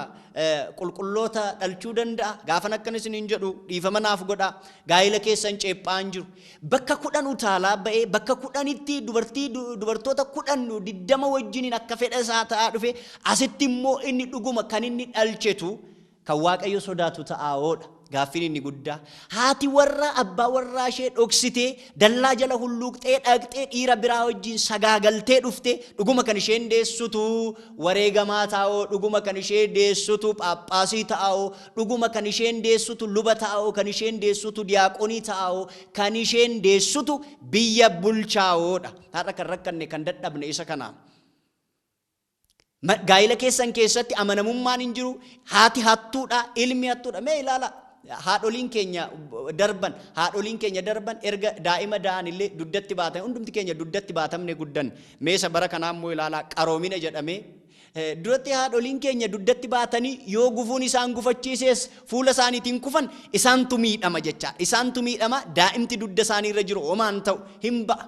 qulqulloota dhalchuu danda'a. Gaafan akkan isiniin jedhu dhiifama naaf godhaa. Gaa'ela keessan ceephaan jiru. Bakka 10 utaalaa ba'ee bakka 10tti dubartoota 10 20 wajjiniin akka fedha isaa ta'aa dhufe asitti immoo inni dhuguma kan inni dhalchetu kan Waaqayyo sodaatu ta'aadha. Gaaffiin inni guddaa haati warraa abbaa warraa ishee dhoksitee dallaa jala hulluuqxee dhaqxee dhiira biraa wajjin sagaagaltee dhufte dhuguma kan isheen deessutu wareegamaa ta'oo, dhuguma kan isheen deessutu phaaphaasii ta'oo, dhuguma kan isheen deessutu luba ta'oo, kan isheen deessutu diyaaqonii ta'oo, kan isheen deessutu biyya bulchaa'oodha. Har'a kan rakkanne kan dadhabne isa kana. Gaa'ela keessan keessatti amanamummaan hin jiru. Haati hattuudha, ilmi hattuudha. Mee ilaala. Haadholiin keenya darban erga daa'ima da'an illee duddatti baatan hundumti keenya duddatti baatamne guddan. Meesa bara kanaa immoo ilaalaa qaroomina jedhamee duratti haadholiin keenya duddatti baatanii yoo gufuun isaan gufachiises fuula isaaniitiin kufan isaantu miidhama jechaadha. Isaantu miidhama, daa'imti dudda isaanii irra jiru homaan ta'u hin ba'a.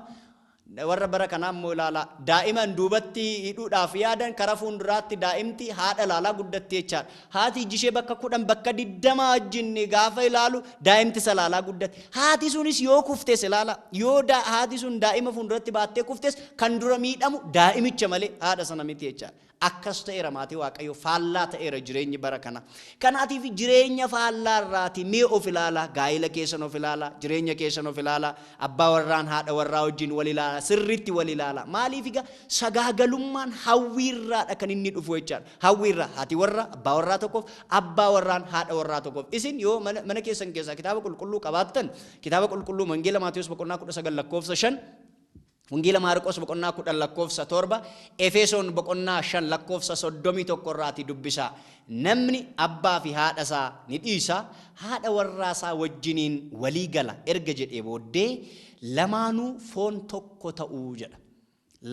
Warra bara kanaa immoo ilaalaa daa'iman duubatti hidhuudhaaf yaadan karaa fuulduraatti daa'imti haadha ilaalaa guddatti jechaadha. Haati iji ishee bakka 10 bakka 20 wajjin gaafa ilaalu daa'imti isa ilaalaa guddatti. Haati sunis yoo kuftes ilaala yoo haati sun daa'ima fuulduratti baattee kuftes kan dura miidhamu daa'imicha malee haadha sana miti jechaadha. Akkas ta'eera maatii Waaqayyo, faallaa ta'eera jireenyi bara kana. Kanaatiif jireenya faallaa irraati mee of ilaala, gaa'ela keessan of ilaala, jireenya keessan of ilaala, abbaa warraan haadha warraa wajjin wal ilaala, sirriitti wal ilaala. Maaliif egaa sagaagalummaan hawwiirraadha kan inni dhufu jechaadha. Hawwiirraa haati warra abbaa warraa tokkoof, abbaa warraan haadha warraa tokkoof. Isin yoo mana keessan keessaa kitaaba qulqulluu qabaattan kitaaba qulqulluu Wangeela Maatiyos boqonnaa 19 lakkoofsa 5, Wangeela Maarqos boqonnaa 10 lakkoofsa 7, Efesoon boqonnaa 5 lakkoofsa 31 irraati dubbisaa. Namni abbaa fi haadha isaa ni dhiisa, haadha warraa isaa wajjiniin walii gala erga jedhee booddee lamaanuu foon tokko ta'uu jedha.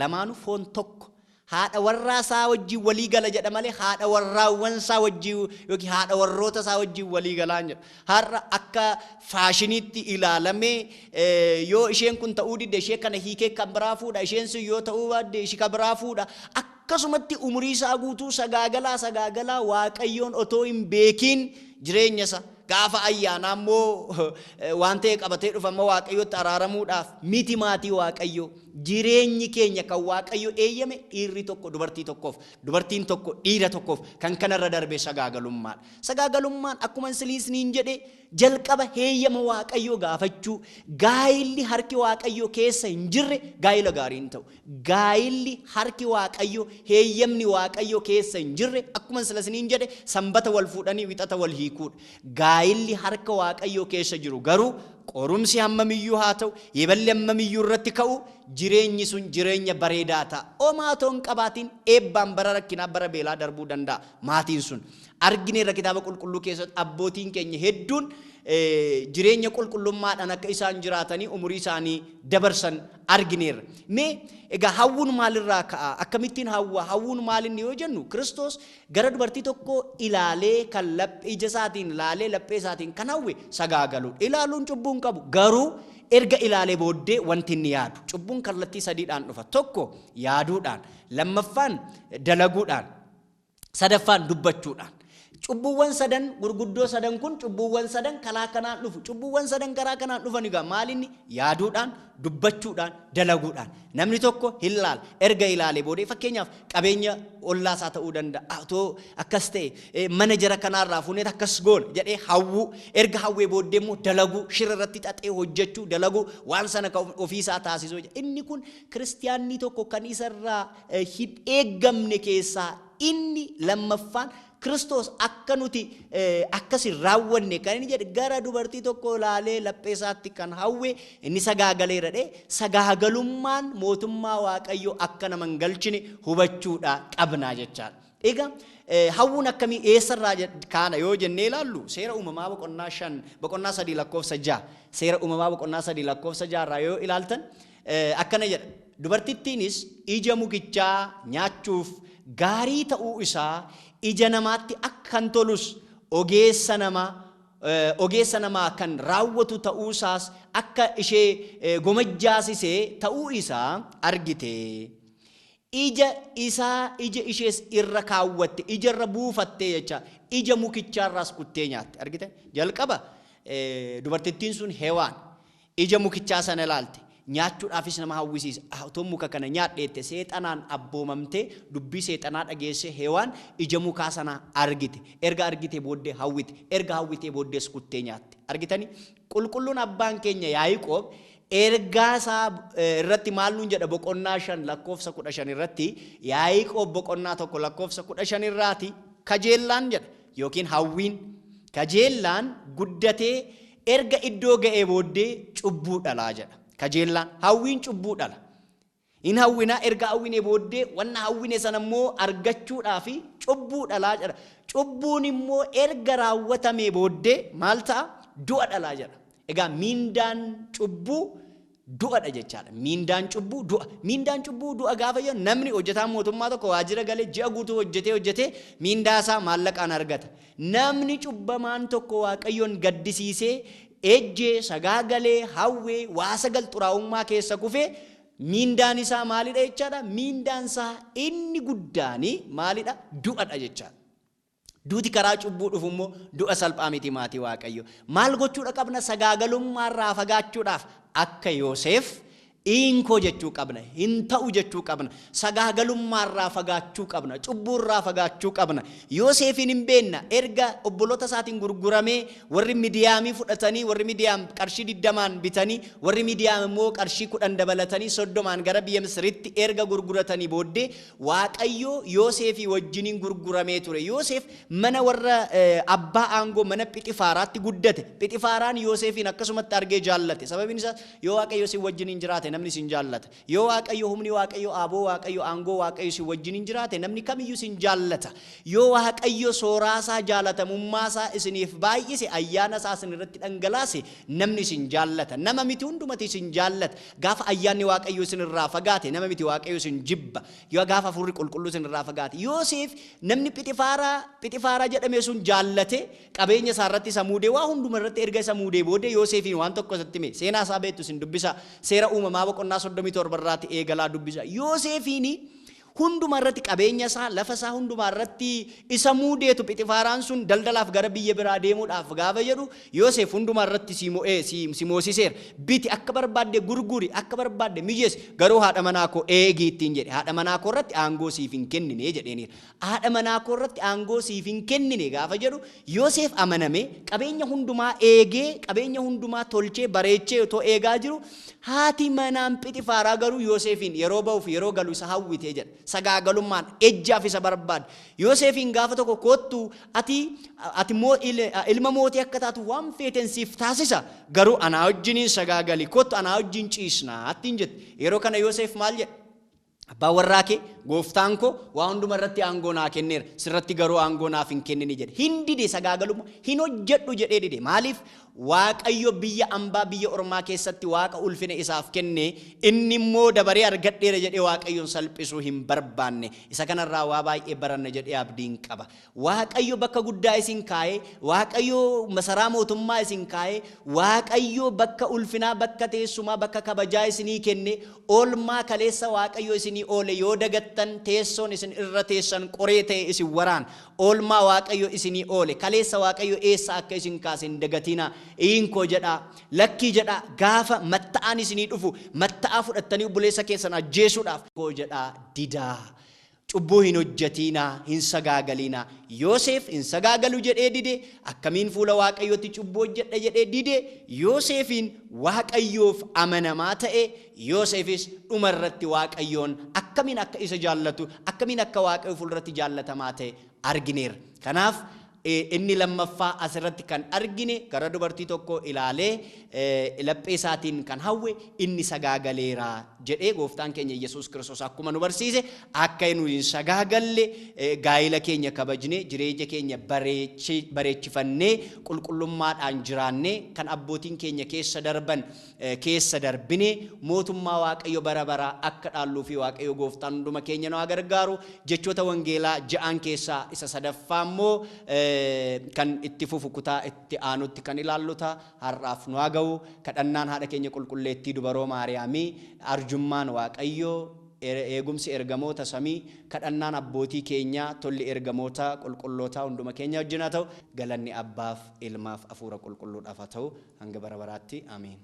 Lamaanuu foon tokko. Haadha warraa isaa wajjin walii gala jedha malee haadha warraawwan isaa wajjin yookiin haadha warroota isaa wajjin walii galaa jedha. Har'a akka faashiniitti ilaalamee yoo isheen kun ta'uu didde ishee kana hiikee kan biraa fuudha, isheen sun yoo ta'uu baadde ishee kan biraa fuudha. Akkasumatti umurii isaa guutuu sagaagalaa Waaqayyoon otoo hin beekiin jireenya isaa gaafa ayyaanaa immoo waan ta'e qabatee dhufa immoo Waaqayyotti araaramuudhaaf miti maatii Waaqayyoo. Jireenyi keenya kan Waaqayyo eeyyame dhiirri tokko dubartii tokkoof, dubartiin tokko dhiira tokkoof kan kanarra darbee sagaagalummaadha. Sagaagalummaan akkuma siliisniin jedhe jalqaba heeyyama Waaqayyoo gaafachuu. Gaa'illi harki Waaqayyoo keessa hin jirre gaa'ila gaarii hin ta'u. Gaa'illi harki Waaqayyoo heeyyamni Waaqayyoo keessa hin jirre akkuma siliisniin jedhe sanbata wal fuudhanii wixata wal hiikuudha. Gaa'illi harka Waaqayyoo keessa jiru garuu qorumsi hammamiyyuu haa ta'u, yeballi hammamiyyuu irratti ka'u, jireenyi sun jireenya bareedaa ta'a. Homaa ta'uu hin qabaatiin eebbaan bara rakkinaa bara beelaa darbuu danda'a maatiin sun. Argineerra kitaaba qulqulluu keessatti abbootiin keenya hedduun jireenya qulqullummaadhaan akka isaan jiraatanii umurii isaanii dabarsan argineerra. Mee egaa hawwuun maalirraa ka'a? Akkamittiin hawwuun maalinni yoo jennu Kiristoos gara dubartii tokko ilaalee kan ija isaatiin ilaalee laphee isaatiin kan hawwe sagaagaluu. Ilaaluun cubbuun qabu garuu erga ilaalee booddee wanti inni yaadu. Cubbuun kallattii sadiidhaan dhufa. Tokko yaaduudhaan, lammaffaan dalaguudhaan, sadaffaan dubbachuudhaan. Cubbuuwwan sadan gurguddoo sadan kun cubbuuwwan sadan karaa kanaan dhufu. Cubbuuwwan sadan karaa kanaan dhufan egaa maalinni yaaduudhaan, dubbachuudhaan, dalaguudhaan. Namni tokko hin laala. Erga ilaalee booddee fakkeenyaaf qabeenya ollaasaa ta'uu danda'a. Atoo akkas ta'e mana jara kanaarraa fuunee akkas goona jedhee hawwuu. Erga hawwee booddee immoo dalaguu, shira irratti xaxee hojjechuu, dalaguu, waan sana ofiisaa taasisuu. Inni kun kiristiyaanni tokko kan isarraa hin eeggamne keessaa inni lammaffaan Kiristoos akka nuti akkasin raawwanne kan inni jedhe gara dubartii tokko ilaalee laphee isaatti kan hawwe inni sagaagaleera dhe sagaagalummaan mootummaa Waaqayyoo akka nama hin galchine hubachuudha qabnaa jechaadha. Egaa hawwuun akkamii eessarraa kaana yoo jennee ilaallu seera uumamaa boqonnaa 3 lakkoofsa 6 seera uumamaa boqonnaa 3 lakkoofsa 6 irraa yoo ilaaltan akkana jedha. Dubartittiinis ija mukichaa nyaachuuf gaarii ta'uu isaa ija namaatti akkan tolus ogeessa namaa kan raawwatu ta'uu isaas akka ishee gomajjaasisee ta'uu isaa argite. Ija ishees irra kaawwatte, ija irra buufatte jecha ija mukicharraas kuttee nyaatte. Argite? Jalqaba dubartittiin sun Hewaan ija mukichaa sana ilaalte. Nyaachuudhaafis nama hawwisiisa. Otoo muka kana nyaadheette seexanaan abboomamtee dubbii seexanaa dhageesse Hewaan ija mukaa sana argite. Erga argite booddee hawwite. Erga hawwitee booddees kuttee nyaatte. Argitanii? Qulqulluun abbaan keenya Yaaqoob ergaa isaa irratti maal nuun jedha boqonnaa 5 lakkoofsa 15 irratti Yaaqoob boqonnaa 1 lakkoofsa 15 irraati kajeellaan jedha yookiin hawwiin kajeellaan guddatee erga iddoo ga'ee booddee cubbuu dhalaa jedha. Kajeellaan hawwiin cubbuu dhala. In hawwinaa erga hawwinee booddee wanna hawwine sana immoo argachuudhaaf cubbuu dhalaa jedha. Cubbuun immoo erga raawwatamee booddee maal ta'a? Du'a dhalaa jedha. Egaa miindaan cubbuu du'adha jechaadha. Miindaan cubbuu du'a. Miindaan cubbuu du'a gaafa jedhu namni hojjetaan mootummaa tokko waajjira galee ji'a guutuu hojjetee miindaa isaa maallaqaan argata. Namni cubbamaan tokko Waaqayyoon gaddisiisee ejjee sagaagalee hawwee waa sagal xuraa'ummaa keessa kufee miindaan isaa maalidha jechaadha. Miindaan isaa inni guddaani maalidha? Du'adha jechaadha. Duuti karaa cubbuu dhufu immoo du'a salphaa miti maatii Waaqayyo. Maal gochuudha qabna? Sagaagalummaarraa fagaachuudhaaf akka Yoosef inkoo jechuu qabna. Hin ta'u jechuu qabna. Sagaagalummaarraa fagaachuu qabna. Cubbuurraa fagaachuu qabna. Yoosefin hin beenna erga obboloota isaatiin gurguramee warri Midiyaamii fudhatanii warri Midiyaam qarshii 20 bitanii warri Midiyaam immoo qarshii 10 dabalatanii 30 gara biyya Misiritti erga gurguratanii booddee Waaqayyo Yoosefii wajjiniin gurguramee ture. Yoosef mana warra abbaa aangoo mana Phixifaaraatti guddate. Phixifaaraan Yoosefin akkasumatti argee jaallate. Sababiin isaa yoo Waaqayyo si wajjiniin jiraate namni sin jaallata. Yoo Waaqayyo humni Waaqayyo aboo Waaqayyo aangoo Waaqayyo si wajjiniin jiraate namni kamiyyuu sin jaallata. Yoo Waaqayyo sooraasaa jaalatamummaa isiniif baay'ise ayyaana isaa isin irratti dhangalaase namni sin jaallata. Nama miti hundumati sin jaallata. Gaafa ayyaanni Waaqayyo isin irraa fagaate nama miti Waaqayyo sin jibba. Yoo gaafa Hafuurri Qulqulluu isin irraa fagaate. Yoosef namni Phixifaaraa jedhame sun jaallate qabeenya isaa irratti isa muudee waa hunduma irratti erga isa muudee booddee Yoosefin waan tokko isatti hime. Seenaa isaa beektu sin dubbisa. Seera uumamaa boqonnaa 37 irratti eegalaa dubbisa. Yoosefini hunduma irratti qabeenya isaa lafa isaa hunduma irratti isa muudeetu Phixfaaraan sun daldalaaf gara biyya biraa deemuudhaaf gaafa jedhu Yoosef hunduma irratti si moosiseera. Biti akka barbaadde gurguri akka barbaadde mijees garuu haadha manaa koo eegi ittiin jedhe. Haadha manaa koo irratti aangoo siif hin kennine jedheeniira. Haadha manaa koo irratti aangoo siif hin kennine gaafa jedhu Yoosef amaname qabeenya hundumaa eegee qabeenya hundumaa tolchee bareechee otoo eegaa jiru haati manaan Phixfaaraa garuu Yoosefin yeroo ba'uuf yeroo galu isa hawwitee jedha. Sagaagalummaan ejjaaf isa barbaada. Yoosefin gaafa tokko kottu ati ilma mootii akka taatu waan feeten siif taasisa garuu anaa wajjiniin sagaagali kottu anaa wajjin ciisnaa attiin jette. Yeroo kana Yoosef maal jedha? Abbaa warraa kee gooftaan koo waa hunduma irratti aangoo naa kenneera sirratti garuu aangoo naaf hin kennine jedhe. Hin dide sagaagalummaa hin hojjedhu jedhee dide. Maaliif? Waaqayyo biyya ambaa biyya ormaa keessatti waaqa ulfina isaaf kenne inni immoo dabaree argadheera jedhee Waaqayyoon salphisuu hin barbaanne. Isa kanarraa waa baay'ee baranna jedhee abdiin qaba. Waaqayyo bakka guddaa isin kaa'ee Waaqayyo masaraa mootummaa isin kaa'ee Waaqayyo bakka ulfinaa bakka teessumaa bakka kabajaa isinii kenne oolmaa kaleessa Waaqayyo isinii oole yoo dagattan teessoon isin irra teessan qoree ta'e isin waraan oolmaa Waaqayyo isinii oole kaleessa Waaqayyo eessa akka isin kaasin dagatina. Inkoo jedha lakkii jedha gaafa matta'aan isinii dhufu matta'aa fudhattanii obboleessa keessan ajjeesuudhaaf koo jedha didaa. cubbuu hin hojjetinaa, hin sagaagalinaa. Yoosef hin sagaagalu jedhee dide, akkamiin fuula Waaqayyootti cubbuu hojjedha jedhee dide, Yoosefin Waaqayyoof amanamaa ta'e, Yoosefis dhumarratti Waaqayyoon akkamiin akka isa jaallatu, akkamiin akka Waaqayyo fuulratti jaallatamaa ta'e argineera. Kanaaf inni lammaffaa asirratti kan argine gara dubartii tokko ilaalee laphee isaatiin kan hawwe inni sagaagaleera jedhee gooftaan keenya Yesuus Kiristoos akkuma nu barsiise akka nu hin sagaagalle gaa'ila keenya kabajne jireenya keenya bareechifannee qulqullummaadhaan jiraannee kan abbootiin keenya keessa darban keessa darbine mootummaa Waaqayyo bara bara akka dhaalluu fi Waaqayyo gooftaan hunduma keenya nu gargaaru. Jechoota wangeelaa ja'an keessaa isa sadaffaa immoo kan itti fufu kutaa itti aanutti kan ilaalluta har'aaf nu ga'u kadhannaan haadha keenya qulqulleettii dubaroo Maariyaamii arjummaan Waaqayyoo eegumsi ergamoota samii kadhannaan abbootii keenya tolli ergamoota qulqullootaa hunduma keenya wajjin haa ta'u galanni abbaaf ilmaaf hafuura qulqulluudhaaf haa ta'u hanga bara baraatti amiin.